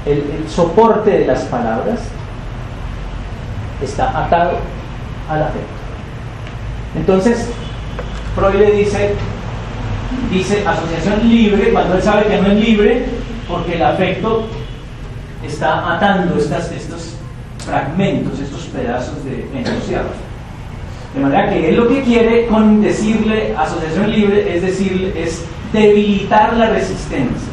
el soporte de las palabras está atado al afecto. Entonces, Freud le dice asociación libre cuando él sabe que no es libre, porque el afecto está atando estos fragmentos, estos pedazos de enunciados. De manera que él lo que quiere con decirle asociación libre es debilitar la resistencia,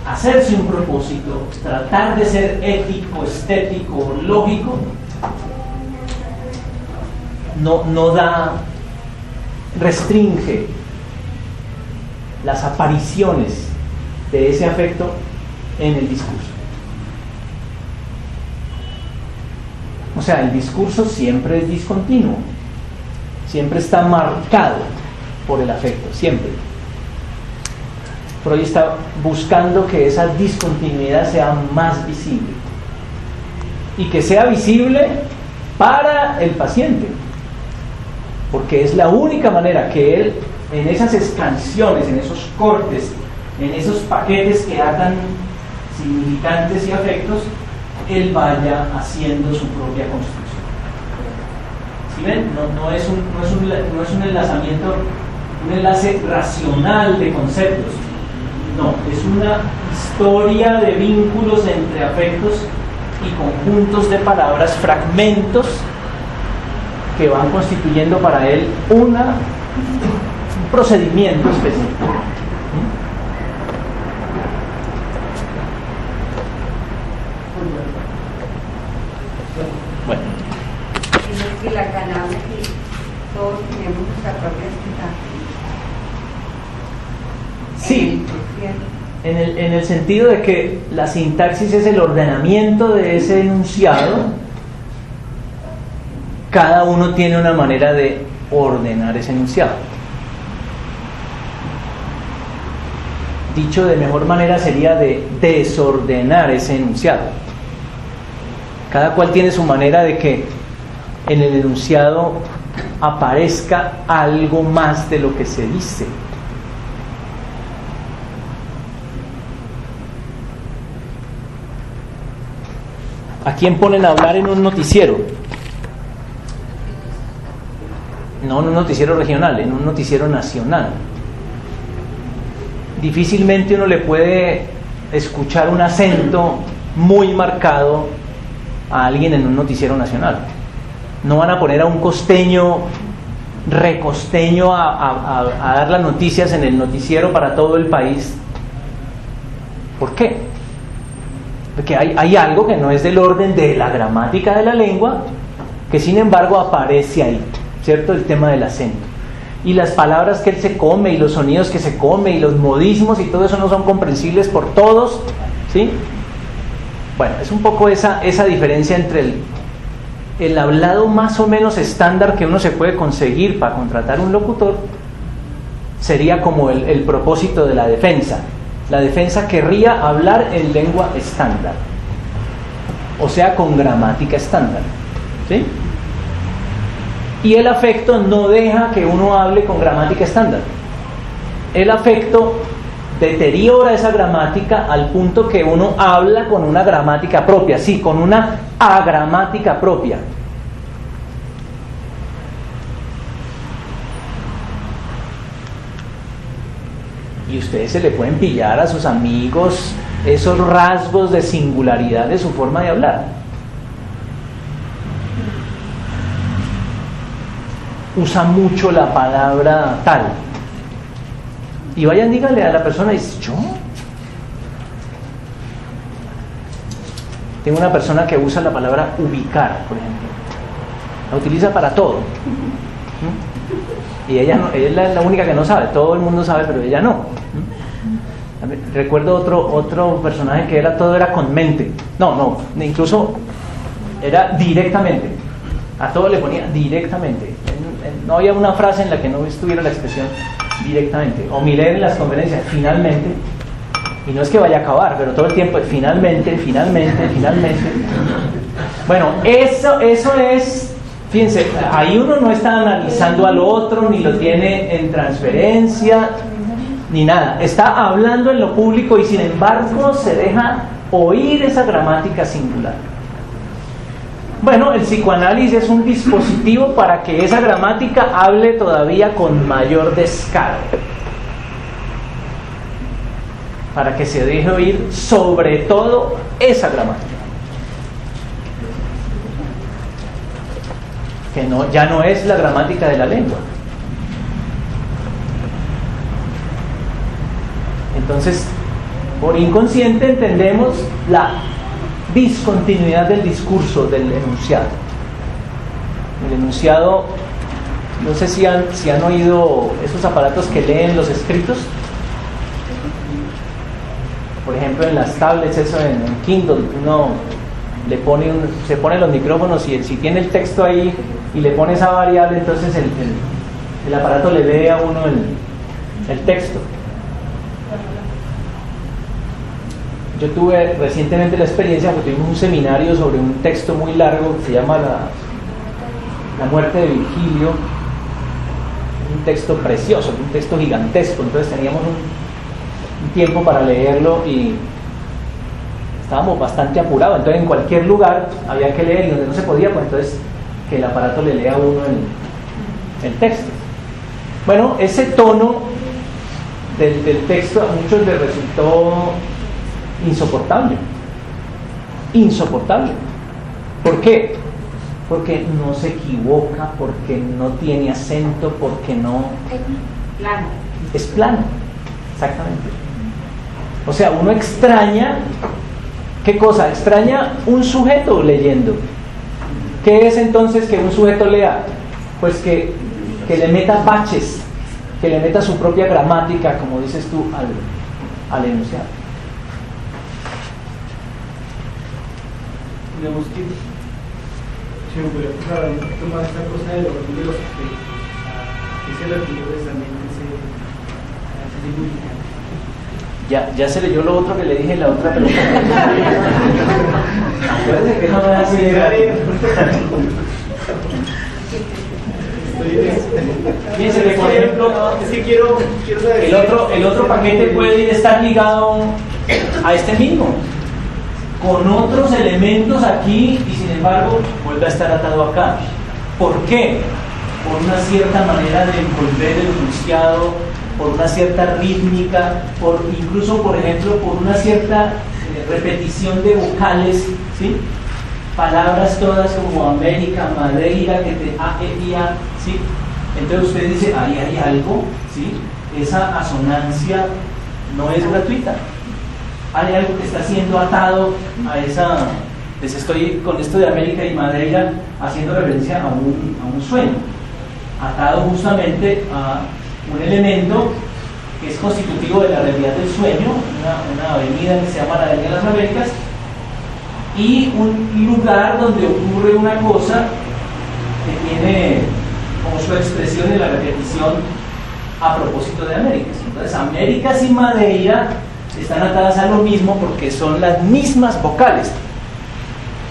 hacerse un propósito, tratar de ser ético, estético, lógico, no restringe las apariciones de ese afecto en el discurso. O sea, el discurso siempre es discontinuo, siempre está marcado por el afecto, siempre. Freud está buscando que esa discontinuidad sea más visible y que sea visible para el paciente, porque es la única manera que él, en esas escansiones, en esos cortes, en esos paquetes que atan significantes y afectos, él vaya haciendo su propia construcción. ¿Sí ven? No es un enlazamiento, un enlace racional de conceptos. No, es una historia de vínculos entre afectos y conjuntos de palabras, fragmentos que van constituyendo para él un procedimiento específico. Bueno. Y la canal y todos tenemos nuestra propia sintaxis. Sí, en el sentido de que la sintaxis es el ordenamiento de ese enunciado. Cada uno tiene una manera de ordenar ese enunciado. Dicho de mejor manera sería de desordenar ese enunciado. Cada cual tiene su manera de que en el enunciado aparezca algo más de lo que se dice. ¿A quién ponen a hablar en un noticiero? No en un noticiero regional, en un noticiero nacional. Difícilmente uno le puede escuchar un acento muy marcado a alguien en un noticiero nacional. No van a poner a un costeño, recosteño a dar las noticias en el noticiero para todo el país. ¿Por qué? Porque hay algo que no es del orden de la gramática de la lengua, que sin embargo aparece ahí, ¿cierto? El tema del acento. Y las palabras que él se come, y los sonidos que se come, y los modismos, y todo eso no son comprensibles por todos, ¿sí? Bueno, es un poco esa diferencia entre el hablado más o menos estándar que uno se puede conseguir para contratar un locutor, sería como el propósito de la defensa. La defensa querría hablar en lengua estándar, o sea, con gramática estándar, ¿sí? Y el afecto no deja que uno hable con gramática estándar. El afecto deteriora esa gramática al punto que uno habla con una gramática propia, sí, con una agramática propia. Y ustedes se le pueden pillar a sus amigos esos rasgos de singularidad de su forma de hablar. Usa mucho la palabra tal. Y vayan, díganle a la persona, y dice, ¿yo? Tengo una persona que usa la palabra ubicar, por ejemplo. La utiliza para todo. Y ella es la única que no sabe. Todo el mundo sabe, pero ella no. Recuerdo otro personaje que todo era con mente. No, incluso era directamente. A todo le ponía directamente. No había una frase en la que no estuviera la expresión directamente. O Miller en las conferencias, finalmente. Y no es que vaya a acabar, pero todo el tiempo es finalmente. Bueno, eso es... Fíjense, ahí uno no está analizando al otro, ni lo tiene en transferencia, ni nada. Está hablando en lo público y sin embargo se deja oír esa gramática singular. Bueno, el psicoanálisis es un dispositivo para que esa gramática hable todavía con mayor descaro, para que se deje oír sobre todo esa gramática, que no, ya no es la gramática de la lengua. Entonces, por inconsciente entendemos la discontinuidad del discurso, del enunciado. El enunciado, no sé si han oído esos aparatos que leen los escritos. Por ejemplo, en las tablets, eso en Kindle, uno le pone se pone los micrófonos y si tiene el texto ahí y le pone esa variable, entonces el aparato le lee a uno el texto. Yo tuve recientemente la experiencia, porque tuvimos un seminario sobre un texto muy largo que se llama La muerte de Virgilio, un texto precioso, un texto gigantesco, entonces teníamos un tiempo para leerlo y estábamos bastante apurados, entonces en cualquier lugar había que leer y donde no se podía, pues entonces que el aparato le lea a uno el texto. Bueno, ese tono del texto a muchos les resultó insoportable. ¿Por qué? Porque no se equivoca, porque no tiene acento, porque no... Plano. Es plano, exactamente. O sea, uno extraña... ¿Qué cosa? Extraña un sujeto leyendo. ¿Qué es entonces que un sujeto lea? Pues que le meta baches, que le meta su propia gramática, como dices tú, al enunciado. Digamos que se me ocurrió aclarar un poquito más esta cosa del orden de los aspectos, a qué se refiere precisamente ese significado. Ya se leyó lo otro que le dije en la otra pregunta. Acuérdense que no me da así de grave. Fíjense que, por ejemplo, es que quiero saber el otro paquete puede estar ligado a este mismo, con otros elementos aquí, y sin embargo vuelve a estar atado acá. ¿Por qué? Por una cierta manera de envolver el enunciado, por una cierta rítmica, incluso, por ejemplo, por una cierta repetición de vocales, ¿sí? Palabras todas como América, Madeira, que te a, ¿sí? Entonces usted dice, ahí hay algo, ¿sí? Esa asonancia no es gratuita. Hay algo que está siendo atado a esa... Les estoy con esto de América y Madeira haciendo referencia a un sueño, atado justamente a un elemento que es constitutivo de la realidad del sueño, una avenida que se llama la Avenida de las Américas, y un lugar donde ocurre una cosa que tiene como su expresión en la repetición a propósito de Américas. Entonces, Américas y Madeira están atadas a lo mismo porque son las mismas vocales.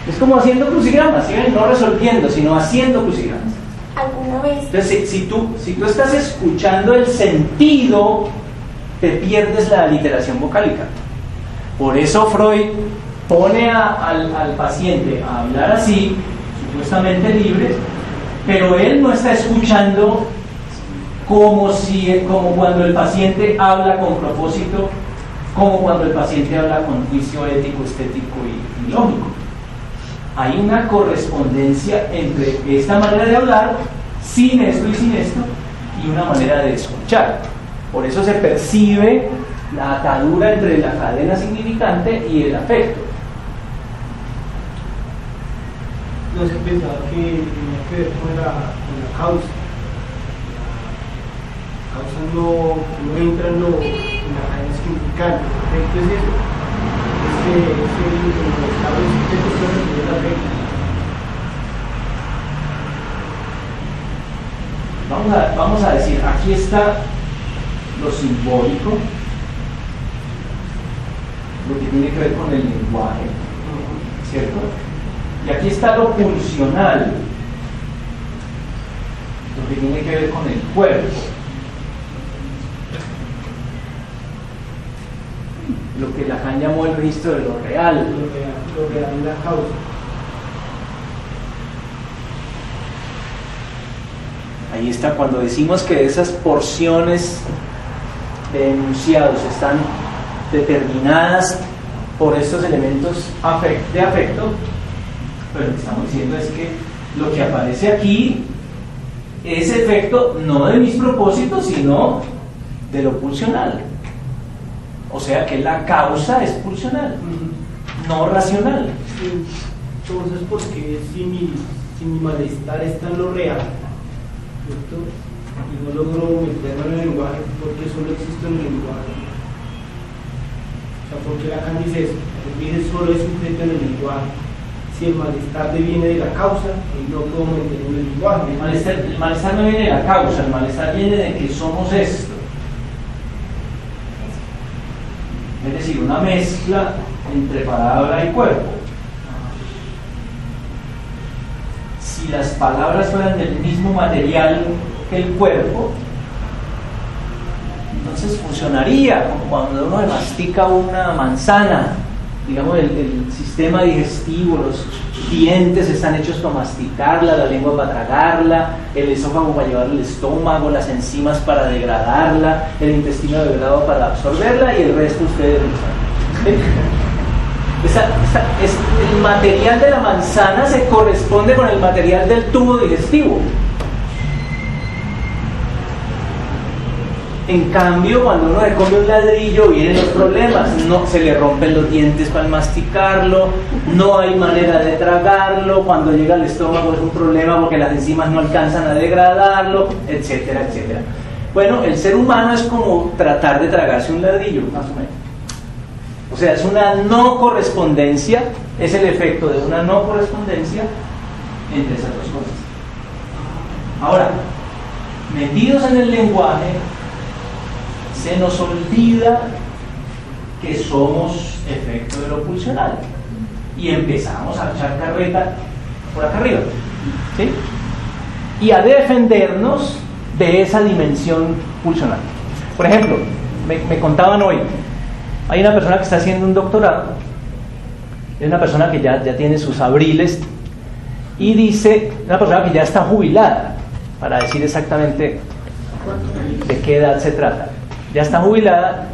Es como haciendo crucigramas, ¿sí? No resolviendo, sino haciendo crucigramas. ¿Alguna vez? Entonces, si tú estás escuchando el sentido, te pierdes la aliteración vocálica. Por eso Freud pone al paciente a hablar así, supuestamente libre, pero él no está escuchando como cuando el paciente habla con propósito, como cuando el paciente habla con juicio ético, estético y lógico. Hay una correspondencia entre esta manera de hablar, sin esto y sin esto, y una manera de escuchar. Por eso se percibe la atadura entre la cadena significante y el afecto. No se pensaba que tenía que ver con la causa. La causa no entra en la cadena significante. El efecto es eso. Los estados de cuestiones del afecto. Vamos a decir, aquí está lo simbólico, lo que tiene que ver con el lenguaje, ¿cierto? Y aquí está lo pulsional, lo que tiene que ver con el cuerpo, lo que Lacan llamó el registro de lo real. Lo real es la causa. Ahí está, cuando decimos que esas porciones de enunciados están determinadas por estos elementos de afecto, pero lo que estamos diciendo es que lo que aparece aquí es efecto no de mis propósitos, sino de lo pulsional. O sea que la causa es pulsional, no racional. Sí. Entonces, ¿por qué si mi malestar está en lo real, ¿cierto? Y no logro meterlo en el lenguaje, porque solo existe en el lenguaje? O sea, ¿por qué Lacan dice eso? Porque solo es un efecto en el lenguaje. Si el malestar deviene de la causa, no puedo meter en el lenguaje. El malestar no viene de la causa, el malestar viene de que somos esto. Es decir, una mezcla entre palabra y cuerpo. Si las palabras fueran del mismo material que el cuerpo, entonces funcionaría como cuando uno mastica una manzana. Digamos, el sistema digestivo, los dientes están hechos para masticarla, la lengua para tragarla, el esófago para llevarla al estómago, las enzimas para degradarla, el intestino degradado para absorberla y el resto ustedes lo saben. El material de la manzana se corresponde con el material del tubo digestivo. En cambio, cuando uno le come un ladrillo, vienen los problemas. No, se le rompen los dientes para masticarlo, no hay manera de tragarlo, cuando llega al estómago es un problema porque las enzimas no alcanzan a degradarlo, etcétera, etcétera. Bueno, el ser humano es como tratar de tragarse un ladrillo, más o menos. O sea, es una no correspondencia, es el efecto de una no correspondencia entre esas dos cosas. Ahora, metidos en el lenguaje, se nos olvida que somos efecto de lo pulsional y empezamos a echar carreta por acá arriba, ¿sí? Y a defendernos de esa dimensión pulsional. Por ejemplo, me contaban hoy, hay una persona que está haciendo un doctorado, es una persona que ya tiene sus abriles, y dice, una persona que ya está jubilada, para decir exactamente de qué edad se trata. Ya está jubilada,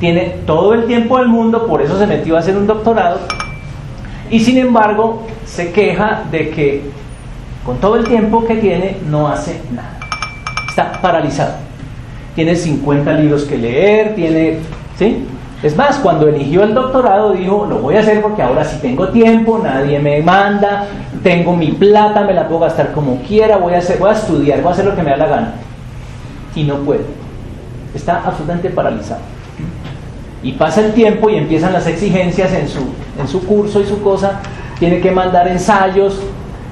tiene todo el tiempo del mundo, por eso se metió a hacer un doctorado, y sin embargo se queja de que con todo el tiempo que tiene no hace nada, está paralizado, tiene 50 libros que leer, ¿sí? Es más, cuando eligió el doctorado dijo, lo voy a hacer porque ahora sí tengo tiempo, nadie me manda, tengo mi plata, me la puedo gastar como quiera, voy a estudiar, voy a hacer lo que me da la gana, y no puede. Está absolutamente paralizado. Y pasa el tiempo y empiezan las exigencias en su curso y su cosa, tiene que mandar ensayos,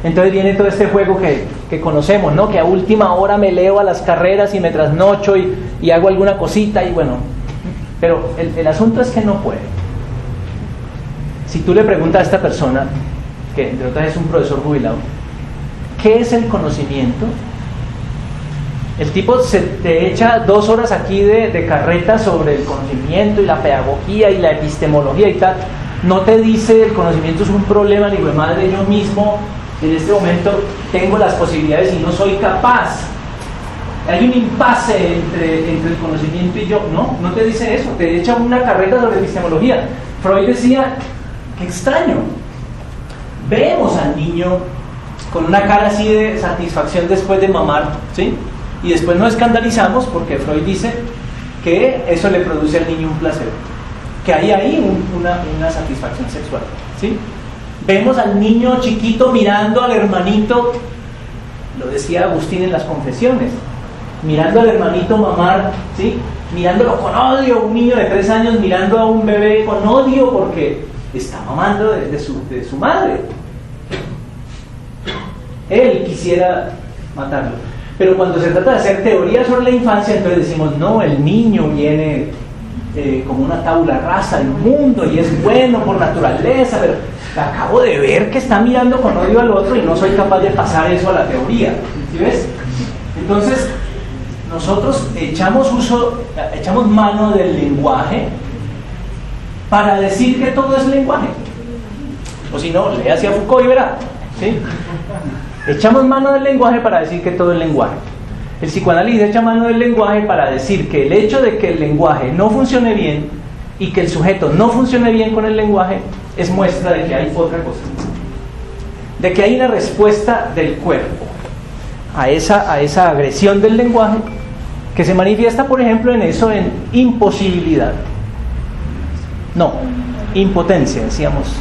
entonces viene todo este juego que conocemos, ¿no? Que a última hora me leo a las carreras y me trasnocho y hago alguna cosita y bueno, pero el asunto es que no puede. Si tú le preguntas a esta persona, que entre otras es un profesor jubilado, ¿qué es el conocimiento? El tipo te echa 2 horas aquí de carreta sobre el conocimiento y la pedagogía y la epistemología y tal. No te dice el conocimiento es un problema, ni de madre, yo mismo en este momento tengo las posibilidades y no soy capaz. Hay un impasse entre el conocimiento y yo. No te dice eso, te echa una carreta sobre epistemología. Freud decía, qué extraño. Vemos al niño con una cara así de satisfacción después de mamar, ¿sí? Y después nos escandalizamos porque Freud dice que eso le produce al niño un placer, que hay ahí una satisfacción sexual, ¿sí? Vemos al niño chiquito mirando al hermanito, lo decía Agustín en las Confesiones, mirando al hermanito mamar, ¿sí? Mirándolo con odio, un niño de 3 años mirando a un bebé con odio porque está mamando de su madre. Él quisiera matarlo. Pero cuando se trata de hacer teoría sobre la infancia, entonces decimos, no, el niño viene como una tabula rasa del mundo y es bueno por naturaleza, pero acabo de ver que está mirando con odio al otro y no soy capaz de pasar eso a la teoría. ¿Sí ves? Entonces, nosotros echamos mano del lenguaje para decir que todo es lenguaje. O si no, lea hacia Foucault y verá, ¿sí? Echamos mano del lenguaje para decir que todo es lenguaje. El psicoanálisis echa mano del lenguaje para decir que el hecho de que el lenguaje no funcione bien y que el sujeto no funcione bien con el lenguaje es muestra de que hay otra cosa, de que hay una respuesta del cuerpo a esa agresión del lenguaje que se manifiesta, por ejemplo, en eso, en imposibilidad. No, impotencia, decíamos.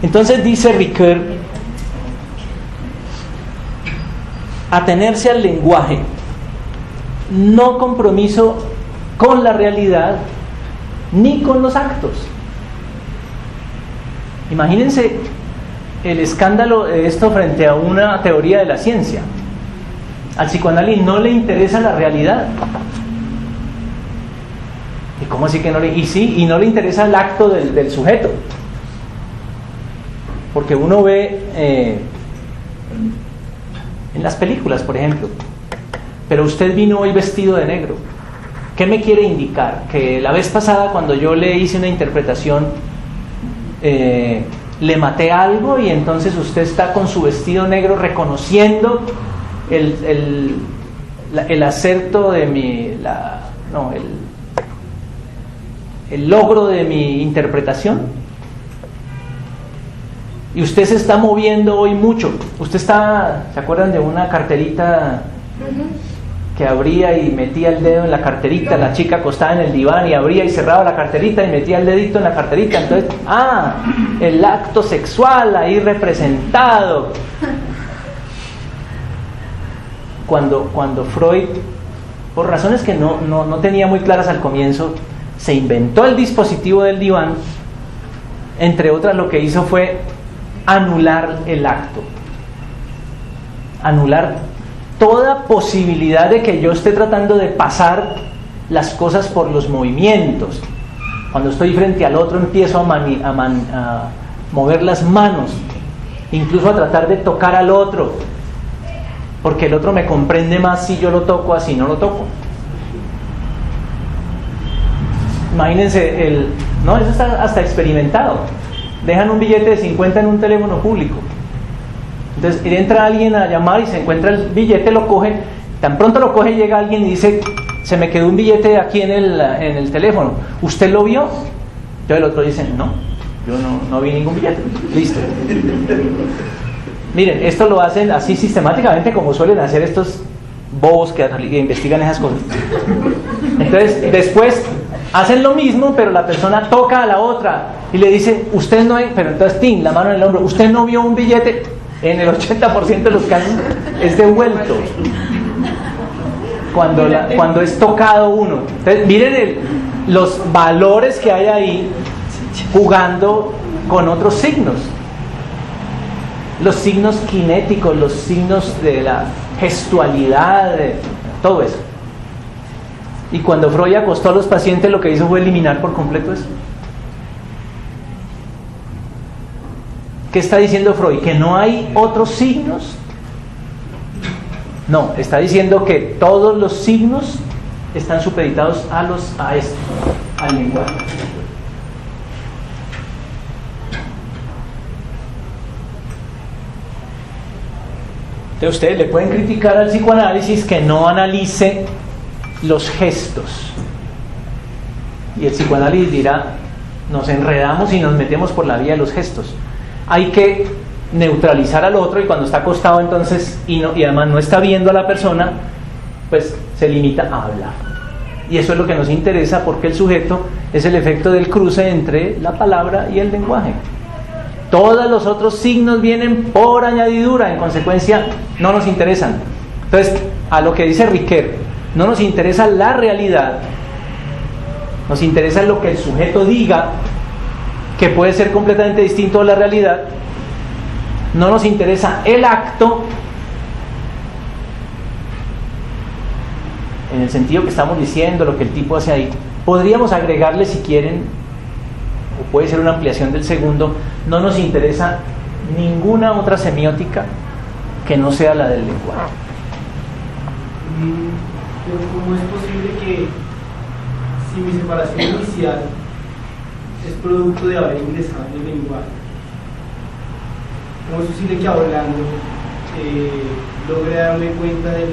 Entonces dice Ricoeur, atenerse al lenguaje, no compromiso con la realidad ni con los actos. Imagínense el escándalo de esto frente a una teoría de la ciencia. Al psicoanálisis no le interesa la realidad. ¿Y cómo así que no le? Y sí, y no le interesa el acto del sujeto. Porque uno ve en las películas, por ejemplo, pero usted vino hoy vestido de negro. ¿Qué me quiere indicar? Que la vez pasada, cuando yo le hice una interpretación, le maté algo y entonces usted está con su vestido negro reconociendo el acerto de el logro de mi interpretación. Y usted se está moviendo hoy mucho. Usted está, ¿se acuerdan de una carterita que abría y metía el dedo en la carterita? La chica acostada en el diván y abría y cerraba la carterita y metía el dedito en la carterita. Entonces, el acto sexual ahí representado. Cuando Freud, por razones que no tenía muy claras al comienzo, se inventó el dispositivo del diván, entre otras lo que hizo fue anular el acto, anular toda posibilidad de que yo esté tratando de pasar las cosas por los movimientos. Cuando estoy frente al otro empiezo a mover las manos, incluso a tratar de tocar al otro, porque el otro me comprende más si yo lo toco así no lo toco. Imagínense, eso está hasta experimentado. Dejan un billete de 50 en un teléfono público. Entonces entra alguien a llamar y se encuentra el billete, lo coge. Tan pronto lo coge, llega alguien y dice: se me quedó un billete aquí en el teléfono. ¿Usted lo vio? Entonces el otro dice: no, yo no vi ningún billete. Listo. Miren, esto lo hacen así sistemáticamente, como suelen hacer estos bobos que investigan esas cosas. Entonces después hacen lo mismo, pero la persona toca a la otra y le dice: usted no, pero entonces la mano en el hombro, ¿usted no vio un billete? En el 80% de los casos es devuelto cuando es tocado uno. Entonces miren los valores que hay ahí jugando con otros signos, los signos kinéticos, los signos de la gestualidad, todo eso. Y cuando Freud acostó a los pacientes, lo que hizo fue eliminar por completo eso. ¿Qué está diciendo Freud? ¿Que no hay otros signos? No, está diciendo que todos los signos están supeditados a esto, al lenguaje. Entonces ustedes le pueden criticar al psicoanálisis que no analice los gestos. Y el psicoanálisis dirá: nos enredamos y nos metemos por la vía de los gestos. Hay que neutralizar al otro, y cuando está acostado entonces y además no está viendo a la persona, pues se limita a hablar. Y eso es lo que nos interesa, porque el sujeto es el efecto del cruce entre la palabra y el lenguaje. Todos los otros signos vienen por añadidura, en consecuencia no nos interesan. Entonces, a lo que dice Ricoeur, no nos interesa la realidad, nos interesa lo que el sujeto diga, que puede ser completamente distinto a la realidad. No nos interesa el acto, en el sentido que estamos diciendo, lo que el tipo hace ahí. Podríamos agregarle, si quieren, o puede ser una ampliación del segundo: no nos interesa ninguna otra semiótica que no sea la del lenguaje. Pero ¿cómo es posible que, si mi separación inicial es producto de haber ingresado en el lenguaje, como es posible que hablando logre darme cuenta de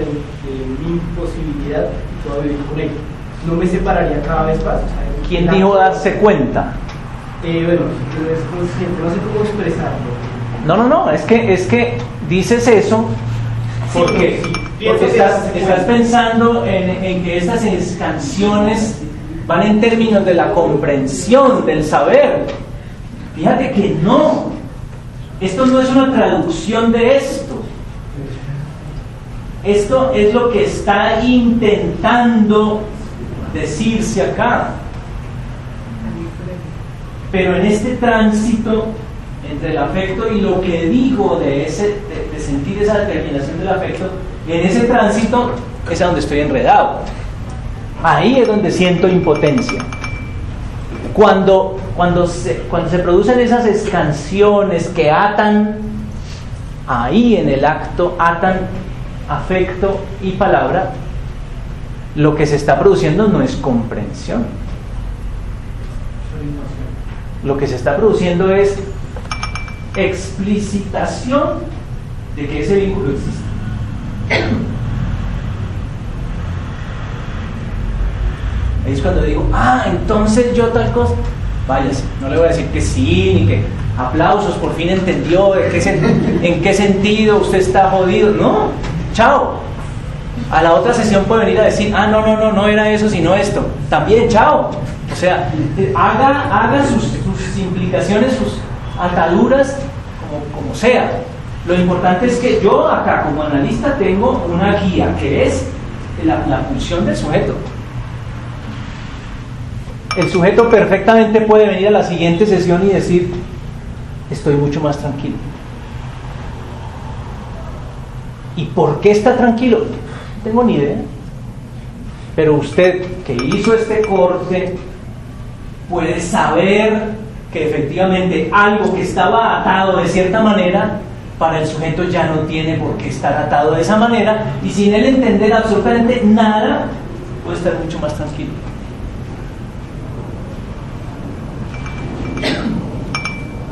mi imposibilidad y pueda vivir con él? No me separaría cada vez más. O sea, ¿Quién dijo darse cuenta? Bueno, es consciente, no sé cómo expresarlo. No, es que dices eso porque, porque estás pensando en que estas canciones van en términos de la comprensión, del saber. Fíjate que no, esto no es una traducción de esto. Esto es lo que está intentando decirse acá. Pero en este tránsito entre el afecto y lo que digo de sentir esa determinación del afecto, en ese tránsito es a donde estoy enredado. Ahí es donde siento impotencia. Cuando se producen esas canciones que atan, ahí en el acto atan afecto y palabra, lo que se está produciendo no es comprensión. Lo que se está produciendo es explicitación de que ese vínculo existe. Ahí es cuando digo, entonces yo tal cosa. Váyase, no le voy a decir que sí, ni que aplausos, por fin entendió en qué sentido usted está jodido. No, chao. A la otra sesión puede venir a decir, no era eso, sino esto. También, chao. O sea, haga sus implicaciones, sus ataduras, como sea. Lo importante es que yo acá como analista tengo una guía que es la pulsión del sujeto. El sujeto perfectamente puede venir a la siguiente sesión y decir, estoy mucho más tranquilo. ¿Y por qué está tranquilo? No tengo ni idea. Pero usted que hizo este corte puede saber que efectivamente algo que estaba atado de cierta manera, para el sujeto ya no tiene por qué estar atado de esa manera, y sin él entender absolutamente nada, puede estar mucho más tranquilo.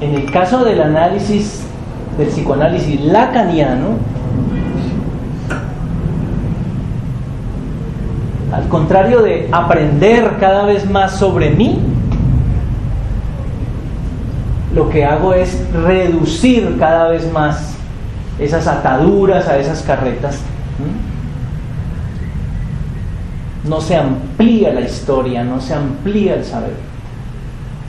En el caso del análisis, del psicoanálisis lacaniano, al contrario de aprender cada vez más sobre mí, lo que hago es reducir cada vez más esas ataduras a esas carretas. No se amplía la historia, no se amplía el saber.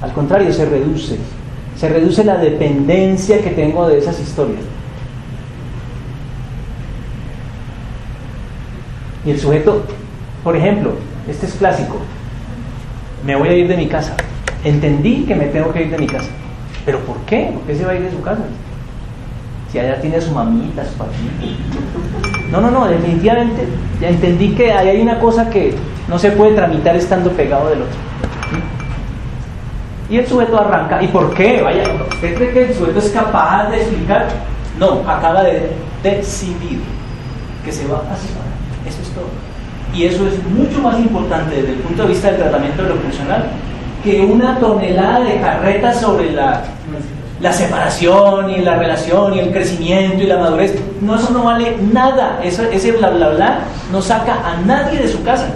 Al contrario, se reduce la dependencia que tengo de esas historias. Y el sujeto, por ejemplo, este es clásico, me voy a ir de mi casa, entendí que me tengo que ir de mi casa, pero ¿por qué? ¿Por qué se va a ir de su casa? Si allá tiene a su mamita, su papita. No, definitivamente ya entendí que ahí hay una cosa que no se puede tramitar estando pegado del otro. Y el sujeto arranca. ¿Y por qué? Vaya, ¿usted cree que el sujeto es capaz de explicar? No, acaba de decidir que se va a separar. Eso es todo. Y eso es mucho más importante desde el punto de vista del tratamiento de lo funcional que una tonelada de carretas sobre la separación y la relación y el crecimiento y la madurez. No, eso no vale nada. Ese bla bla bla no saca a nadie de su casa.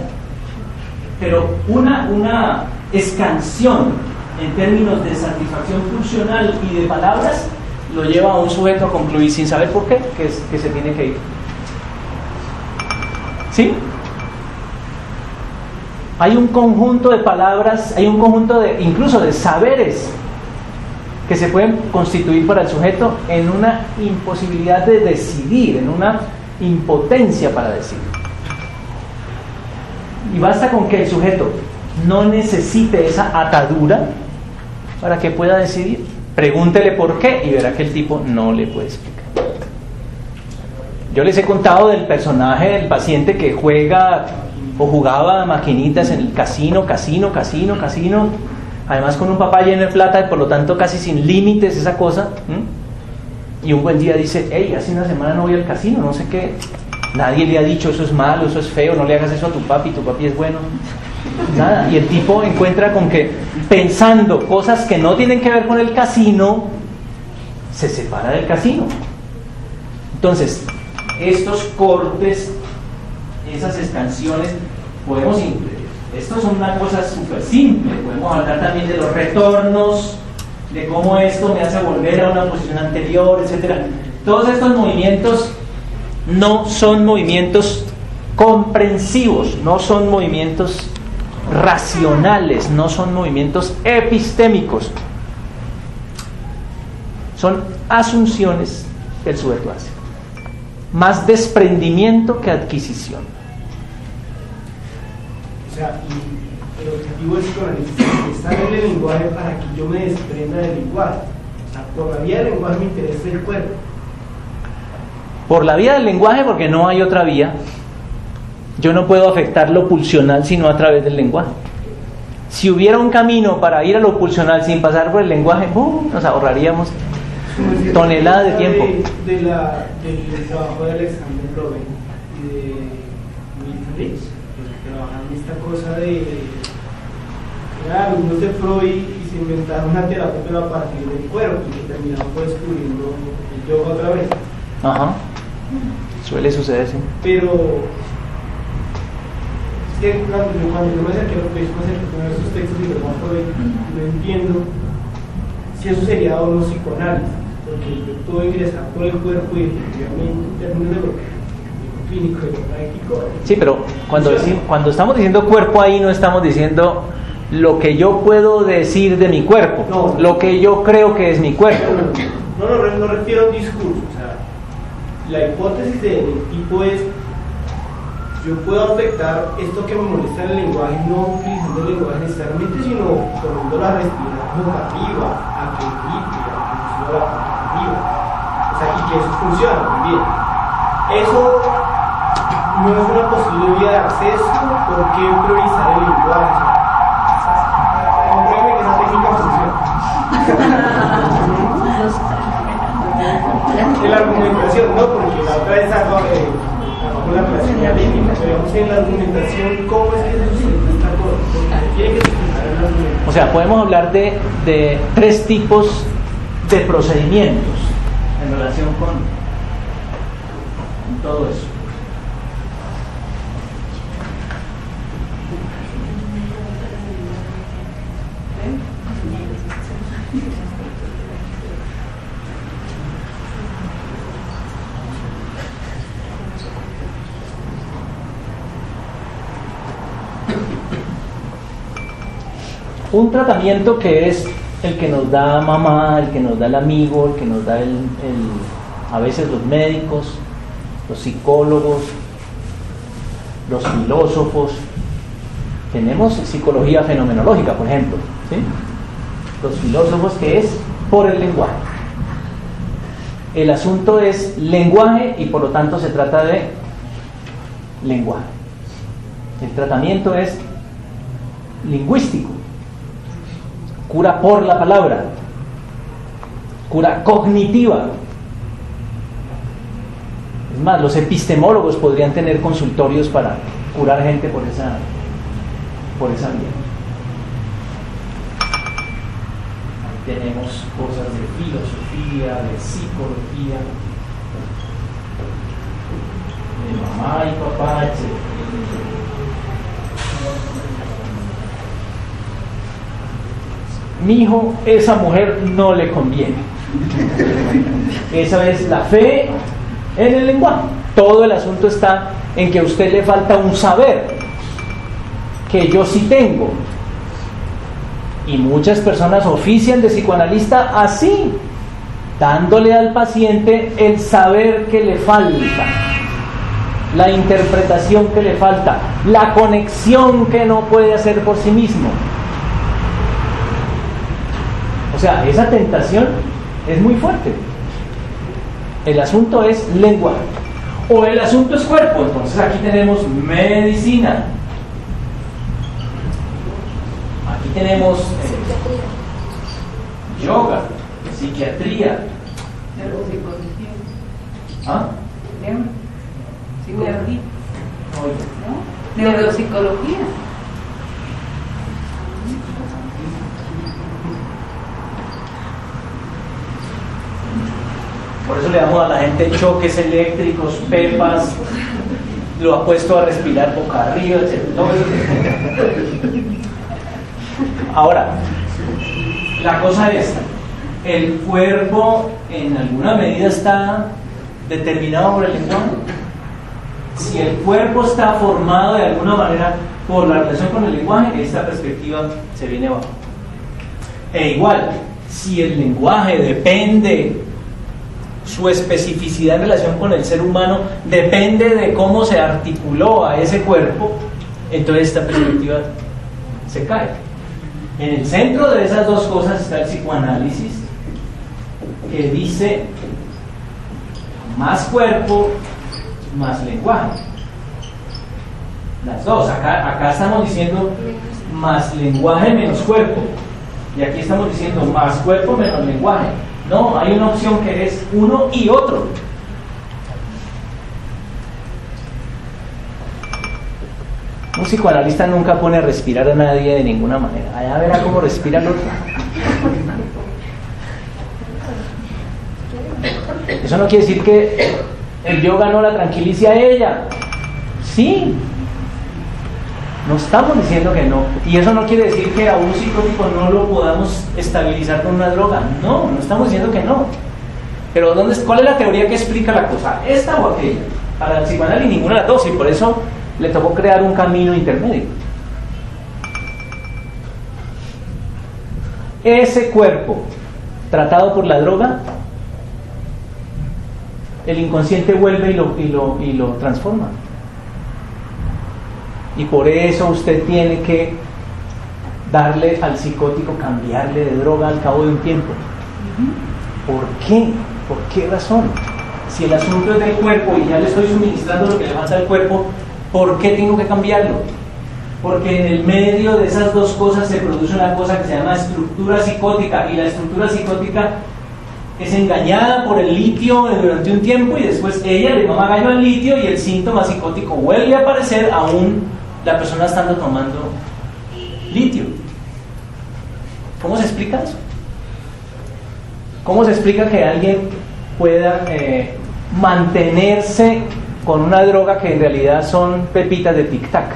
Pero una escansión en términos de satisfacción funcional y de palabras lo lleva a un sujeto a concluir sin saber por qué que se tiene que ir. ¿Sí? Hay un conjunto de palabras, hay un conjunto de incluso de saberes que se pueden constituir para el sujeto en una imposibilidad de decidir, en una impotencia para decidir. Y basta con que el sujeto no necesite esa atadura para que pueda decidir. Pregúntele por qué y verá que el tipo no le puede explicar. Yo les he contado del personaje del paciente que juega o jugaba maquinitas en el casino, además con un papá lleno de plata y por lo tanto casi sin límites esa cosa. Y un buen día dice, hey, hace una semana no voy al casino, no sé qué. Nadie le ha dicho eso es malo, eso es feo, no le hagas eso a tu papi es bueno. Nada. Y el tipo encuentra con que pensando cosas que no tienen que ver con el casino, se separa del casino. Entonces, estos cortes, esas escansiones, esto es una cosa súper simple. Podemos hablar también de los retornos, de cómo esto me hace volver a una posición anterior, etc. Todos estos movimientos no son movimientos comprensivos, no son movimientos racionales, no son movimientos epistémicos, son asunciones que el sujeto hace, más desprendimiento que adquisición. O sea, y el objetivo del psicoanálisis es estar en el lenguaje para que yo me desprenda del lenguaje. O sea, por la vía del lenguaje me interesa el cuerpo. Por la vía del lenguaje, porque no hay otra vía. Yo no puedo afectar lo pulsional sino a través del lenguaje. Si hubiera un camino para ir a lo pulsional sin pasar por el lenguaje, nos ahorraríamos toneladas de tiempo. Del trabajo de Alexander Loven y de Milton Rich, que trabajan en esta cosa de eran alumnos de Freud y se inventaron una terapia pero a partir del cuerpo y que terminaron descubriendo el yoga otra vez. Ajá. Suele suceder, sí. Pero es que cuando yo me acerqué a lo que hizo con esos textos y lo más Freud, no entiendo si eso sería o no psicoanálisis, porque yo puedo ingresar por el cuerpo y efectivamente en términos de lo clínico y lo práctico. Sí, pero cuando estamos diciendo cuerpo ahí no estamos diciendo lo que yo puedo decir de mi cuerpo, no, lo que yo creo que es mi cuerpo. No refiero a un discurso, o sea, la hipótesis del tipo es: yo puedo afectar esto que me molesta en el lenguaje, no utilizando el lenguaje necesariamente, sino poniendo la respiración vocativa, a que equilibre, a que funcione la vocativa. O sea, y que eso funciona muy bien. Eso no es una posible vía de acceso. ¿Por qué priorizar el lenguaje? Compruebe que esa técnica funciona. En la argumentación, no, porque la otra vez sacó la relación dialéctica, pero vamos en la argumentación, ¿cómo es que se sustenta esta cosa? Porque tiene que sustentar el argumento. O sea, podemos hablar de tres tipos de procedimientos en relación con todo eso. Un tratamiento que es el que nos da mamá, el que nos da el amigo, el que nos da a veces los médicos, los psicólogos, los filósofos. Tenemos psicología fenomenológica, por ejemplo, ¿sí? Los filósofos, que es por el lenguaje. El asunto es lenguaje y por lo tanto se trata de lenguaje. El tratamiento es lingüístico. Cura por la palabra, cura cognitiva. Es más, los epistemólogos podrían tener consultorios para curar gente por esa vía. Ahí tenemos cosas de filosofía, de psicología, de mamá y papá, etc. Mi hijo, esa mujer no le conviene. Esa es la fe en el lenguaje. Todo el asunto está en que a usted le falta un saber que yo sí tengo. Y muchas personas ofician de psicoanalista así, dándole al paciente el saber que le falta, la interpretación que le falta, la conexión que no puede hacer por sí mismo. O sea, esa tentación es muy fuerte. El asunto es lenguaje. O el asunto es cuerpo. Entonces aquí tenemos medicina. Aquí tenemos yoga, psiquiatría. Neuropsicología. ¿Ah? Psicología. Oye. ¿No? Neuropsicología. Por eso le damos a la gente choques eléctricos, pepas, lo ha puesto a respirar boca arriba, etc. Ahora, la cosa es, ¿el cuerpo en alguna medida está determinado por el lenguaje? Si el cuerpo está formado de alguna manera por la relación con el lenguaje, esta perspectiva se viene abajo. E igual, si el lenguaje depende, su especificidad en relación con el ser humano depende de cómo se articuló a ese cuerpo, entonces esta perspectiva se cae. En el centro de esas dos cosas está el psicoanálisis, que dice más cuerpo, más lenguaje. Las dos, acá estamos diciendo más lenguaje menos cuerpo, y aquí estamos diciendo más cuerpo menos lenguaje. No, hay una opción que es uno y otro. Un psicoanalista nunca pone a respirar a nadie de ninguna manera. Allá verá cómo respira el otro. Eso no quiere decir que el yoga no la tranquilice a ella. Sí. No estamos diciendo que no. Y eso no quiere decir que a un psicótico no lo podamos estabilizar con una droga. No, no estamos diciendo que no. Pero ¿cuál es la teoría que explica la cosa? ¿Esta o aquella? Para el psicoanálisis ninguna de las dos, y por eso le tocó crear un camino intermedio. Ese cuerpo tratado por la droga, el inconsciente vuelve y lo transforma. Y por eso usted tiene que darle al psicótico, cambiarle de droga al cabo de un tiempo. ¿Por qué? ¿Por qué razón? Si el asunto es del cuerpo y ya le estoy suministrando lo que le falta al cuerpo, ¿por qué tengo que cambiarlo? Porque en el medio de esas dos cosas se produce una cosa que se llama estructura psicótica, y la estructura psicótica es engañada por el litio durante un tiempo, y después ella le mama gallo al litio y el síntoma psicótico vuelve a aparecer aún la persona estando tomando litio. ¿Cómo se explica eso? ¿Cómo se explica que alguien pueda mantenerse con una droga que en realidad son pepitas de tic-tac?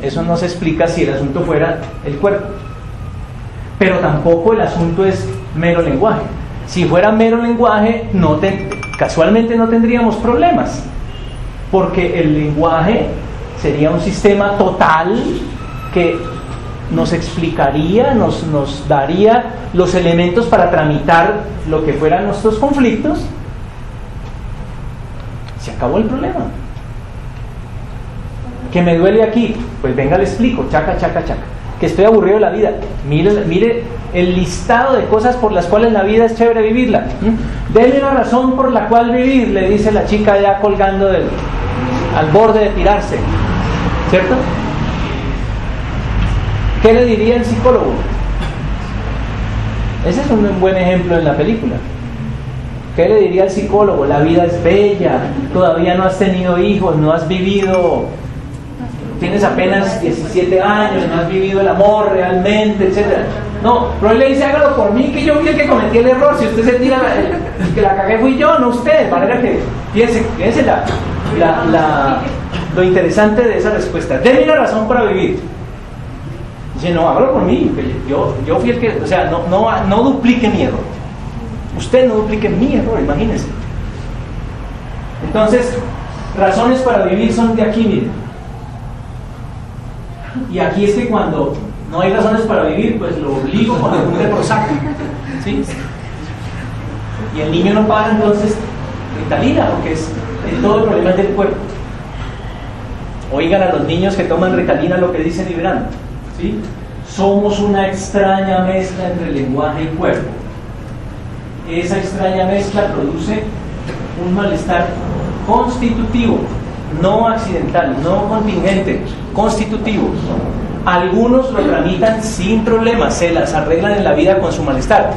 Eso no se explica si el asunto fuera el cuerpo. Pero tampoco el asunto es mero lenguaje. Si fuera mero lenguaje, casualmente no tendríamos problemas, porque el lenguaje sería un sistema total que nos explicaría, nos daría los elementos para tramitar lo que fueran nuestros conflictos. Se acabó el problema. Que me duele aquí, pues venga, le explico, chaca, chaca, chaca. Que estoy aburrido de la vida. Mire el listado de cosas por las cuales la vida es chévere vivirla. Deme una razón por la cual vivir, le dice la chica ya colgando al borde de tirarse, ¿cierto? ¿Qué le diría el psicólogo? Ese es un buen ejemplo en la película. ¿Qué le diría el psicólogo? La vida es bella, todavía no has tenido hijos, no has vivido, tienes apenas 17 años, no has vivido el amor realmente, etc. No, pero él le dice, hágalo por mí, que yo fui el que cometí el error. Si usted se tira, el que la cagué fui yo, no usted. De manera que, fíjense lo interesante de esa respuesta. Denme una razón para vivir. Dice, no, hágalo por mí, que yo fui el que, o sea, no duplique mi error. Usted no duplique mi error, imagínense. Entonces, razones para vivir son de aquí, miren. Y aquí es que cuando no hay razones para vivir, pues lo obligo con algún Prozac, ¿sí? Y el niño no para, entonces Ritalina, porque todo el problema es del cuerpo. Oigan a los niños que toman Ritalina lo que dice Liberando, ¿sí? Somos una extraña mezcla entre lenguaje y cuerpo. Esa extraña mezcla produce un malestar constitutivo, no accidental, no contingente, constitutivo. Algunos lo tramitan sin problemas, se las arreglan en la vida con su malestar.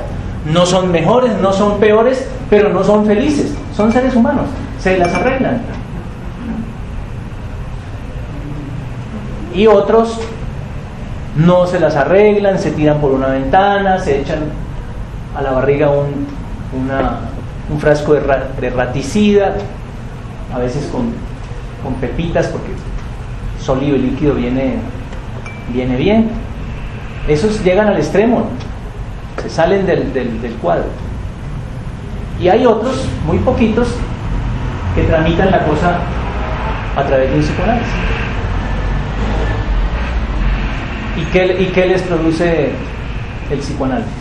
No son mejores, no son peores, pero no son felices. Son seres humanos, se las arreglan. Y otros no se las arreglan, se tiran por una ventana, se echan a la barriga un frasco de raticida, a veces con pepitas, porque sólido y líquido viene bien. Esos llegan al extremo, se salen del cuadro. Y hay otros, muy poquitos, que tramitan la cosa a través de un psicoanálisis. ¿Y qué les produce el psicoanálisis?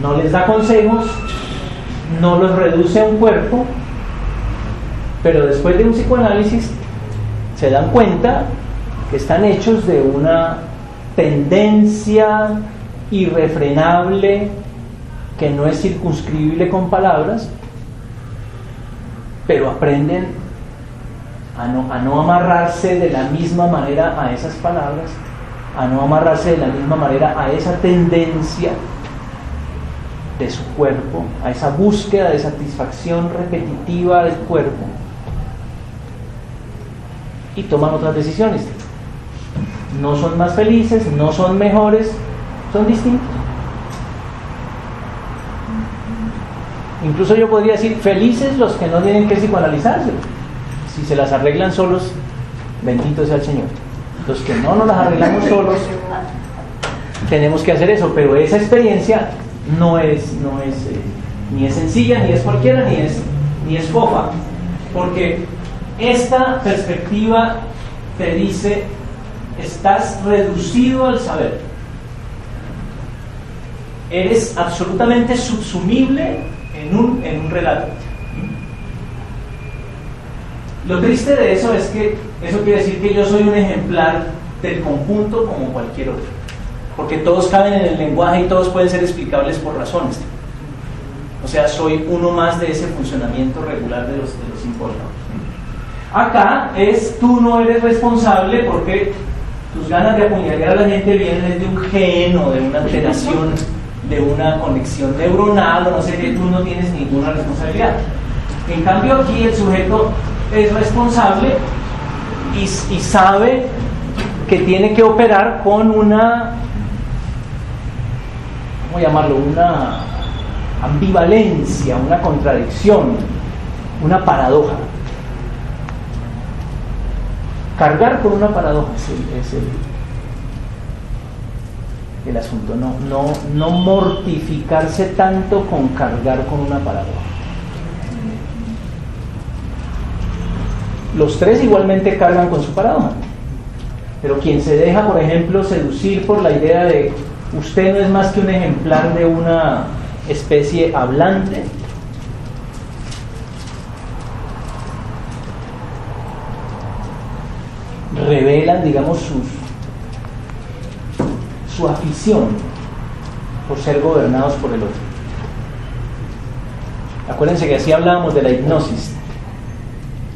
No les da consejos, no los reduce a un cuerpo, pero después de un psicoanálisis se dan cuenta que están hechos de una tendencia irrefrenable que no es circunscribible con palabras, pero aprenden a no amarrarse de la misma manera a esas palabras, a no amarrarse de la misma manera a esa tendencia de su cuerpo, a esa búsqueda de satisfacción repetitiva del cuerpo, y toman otras decisiones. No son más felices, no son mejores, son distintos. Incluso yo podría decir, felices los que no tienen que psicoanalizarse. Si se las arreglan solos, bendito sea el Señor. Los que no nos las arreglamos solos, tenemos que hacer eso, pero esa experiencia no es ni es sencilla, ni es cualquiera, ni es fofa, porque esta perspectiva te dice: estás reducido al saber, eres absolutamente subsumible en un relato. Lo triste de eso es que eso quiere decir que yo soy un ejemplar del conjunto como cualquier otro, porque todos caben en el lenguaje y todos pueden ser explicables por razones. O sea, soy uno más de ese funcionamiento regular de los simbólicos. Acá tú no eres responsable porque tus ganas de apuñalar a la gente vienen desde un gen o de una alteración de una conexión neuronal o no sé qué, tú no tienes ninguna responsabilidad. En cambio aquí el sujeto es responsable y sabe que tiene que operar con una, ¿cómo llamarlo?, una ambivalencia, una contradicción, una paradoja. Cargar con una paradoja es el asunto, no mortificarse tanto con cargar con una paradoja. Los tres igualmente cargan con su paradoja, pero quien se deja, por ejemplo, seducir por la idea de usted no es más que un ejemplar de una especie hablante, revelan, digamos, su afición por ser gobernados por el otro. Acuérdense que así hablábamos de la hipnosis.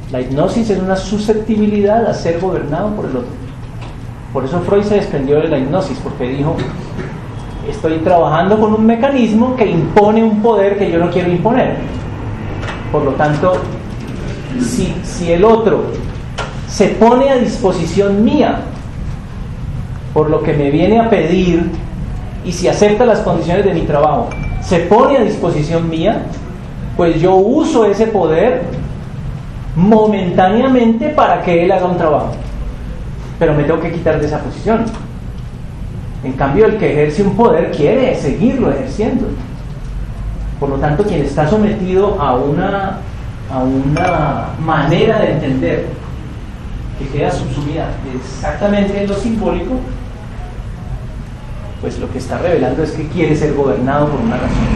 La hipnosis es una susceptibilidad a ser gobernado por el otro. Por eso Freud se desprendió de la hipnosis, porque dijo: estoy trabajando con un mecanismo que impone un poder que yo no quiero imponer. Por lo tanto, si el otro se pone a disposición mía por lo que me viene a pedir, y si acepta las condiciones de mi trabajo, se pone a disposición mía, pues yo uso ese poder momentáneamente para que él haga un trabajo, pero me tengo que quitar de esa posición. En cambio, el que ejerce un poder quiere seguirlo ejerciendo. Por lo tanto, quien está sometido a una manera de entender que queda subsumida exactamente en lo simbólico, pues lo que está revelando es que quiere ser gobernado por una razón.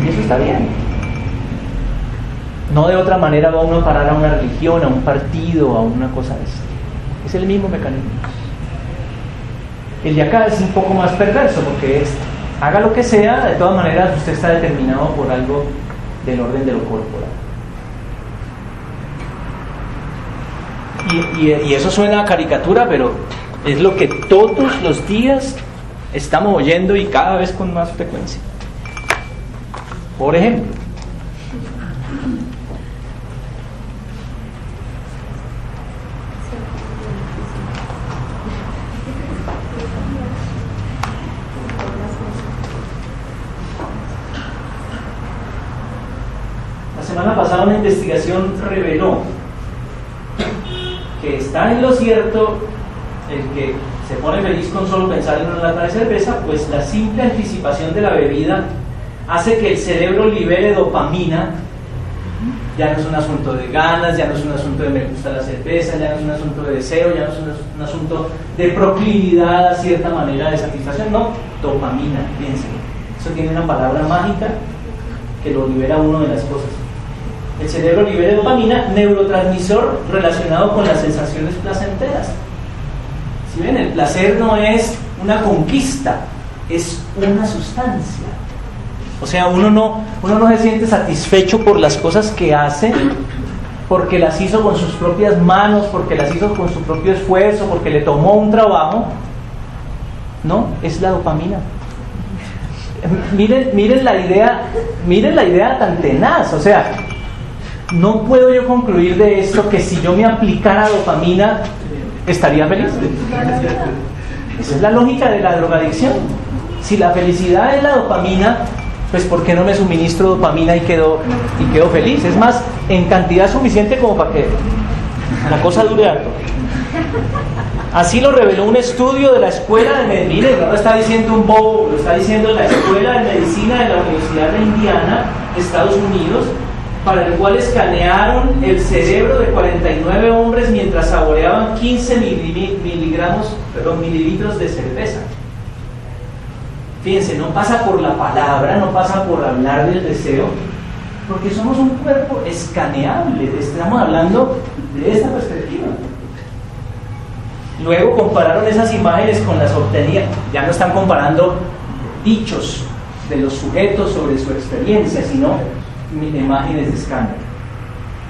Y eso está bien. No de otra manera va uno a parar a una religión, a un partido, a una cosa de eso. Es el mismo mecanismo. El de acá es un poco más perverso, porque haga lo que sea, de todas maneras usted está determinado por algo del orden de lo corporal. Y eso suena a caricatura, pero es lo que todos los días estamos oyendo, y cada vez con más frecuencia. Por ejemplo, pasado una investigación reveló que está en lo cierto el que se pone feliz con solo pensar en una lata de cerveza, pues la simple anticipación de la bebida hace que el cerebro libere dopamina. Ya no es un asunto de ganas, ya no es un asunto de me gusta la cerveza, ya no es un asunto de deseo, ya no es un asunto de proclividad a cierta manera de satisfacción, no, dopamina, piensen. Eso tiene una palabra mágica que lo libera uno de las cosas. El cerebro libera dopamina, neurotransmisor relacionado con las sensaciones placenteras. Si ven, el placer no es una conquista, es una sustancia. O sea, uno no se siente satisfecho por las cosas que hace, porque las hizo con sus propias manos, porque las hizo con su propio esfuerzo, porque le tomó un trabajo. No, es la dopamina. Miren la idea tan tenaz. O sea, no puedo yo concluir de esto que si yo me aplicara dopamina estaría feliz. Esa es la lógica de la drogadicción. Si la felicidad es la dopamina, pues ¿por qué no me suministro dopamina y quedo feliz? Es más, en cantidad suficiente como para que la cosa dure harto. Así lo reveló un estudio de la escuela de medicina, no lo está diciendo un bobo, lo está diciendo la escuela de medicina de la Universidad de Indiana, Estados Unidos, para el cual escanearon el cerebro de 49 hombres mientras saboreaban 15 mililitros de cerveza. Fíjense, no pasa por la palabra, no pasa por hablar del deseo, porque somos un cuerpo escaneable. Estamos hablando de esta perspectiva. Luego compararon esas imágenes con las obtenidas. Ya no están comparando dichos de los sujetos sobre su experiencia, sino imágenes de escáner.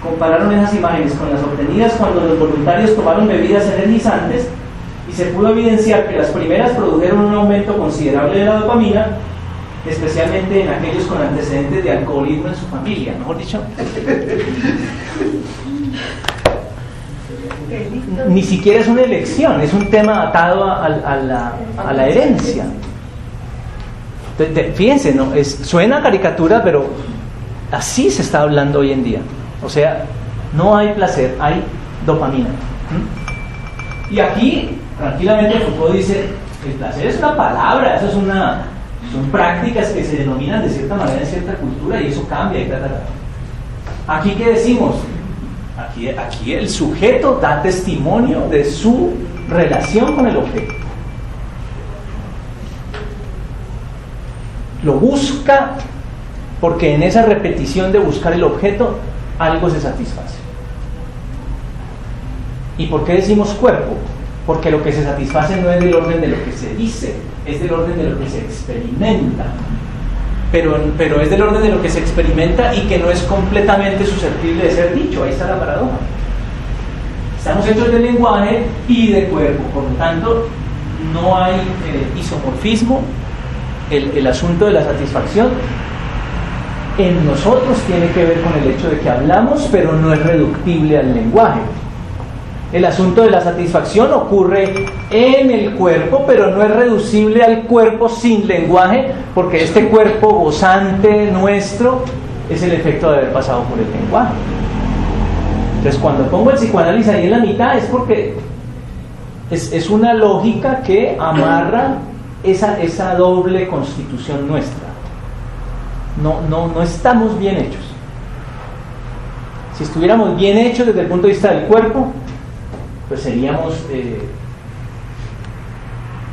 Compararon esas imágenes con las obtenidas cuando los voluntarios tomaron bebidas energizantes, y se pudo evidenciar que las primeras produjeron un aumento considerable de la dopamina, especialmente en aquellos con antecedentes de alcoholismo en su familia. Mejor dicho, ni siquiera es una elección, es un tema atado a la herencia. Fíjense, ¿no? Suena caricatura, pero así se está hablando hoy en día. O sea, no hay placer, hay dopamina. Y aquí, tranquilamente, Foucault dice, el placer es una palabra, eso son prácticas que se denominan de cierta manera en cierta cultura y eso cambia y tal. Aquí, ¿qué decimos? Aquí el sujeto da testimonio de su relación con el objeto. Lo busca porque en esa repetición de buscar el objeto algo se satisface. ¿Y por qué decimos cuerpo? Porque lo que se satisface no es del orden de lo que se dice, es del orden de lo que se experimenta. Pero es del orden de lo que se experimenta y que no es completamente susceptible de ser dicho. Ahí está la paradoja. Estamos hechos de lenguaje y de cuerpo, por lo tanto no hay isomorfismo. El asunto de la satisfacción en nosotros tiene que ver con el hecho de que hablamos, pero no es reductible al lenguaje. El asunto de la satisfacción ocurre en el cuerpo, pero no es reducible al cuerpo sin lenguaje, porque este cuerpo gozante nuestro es el efecto de haber pasado por el lenguaje. Entonces, cuando pongo el psicoanálisis ahí en la mitad, es porque es una lógica que amarra esa doble constitución nuestra. No estamos bien hechos. Si estuviéramos bien hechos desde el punto de vista del cuerpo, pues seríamos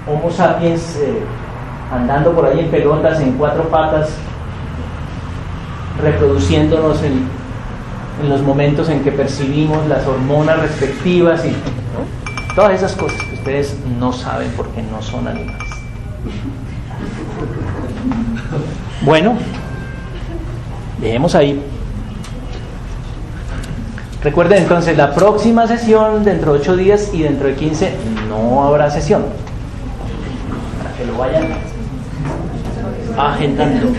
Homo sapiens andando por ahí en pelotas, en cuatro patas, reproduciéndonos en los momentos en que percibimos las hormonas respectivas y todas esas cosas que ustedes no saben porque no son animales. Bueno, dejemos ahí. Recuerden entonces, la próxima sesión dentro de 8 días y dentro de 15 no habrá sesión, para que lo vayan agendando.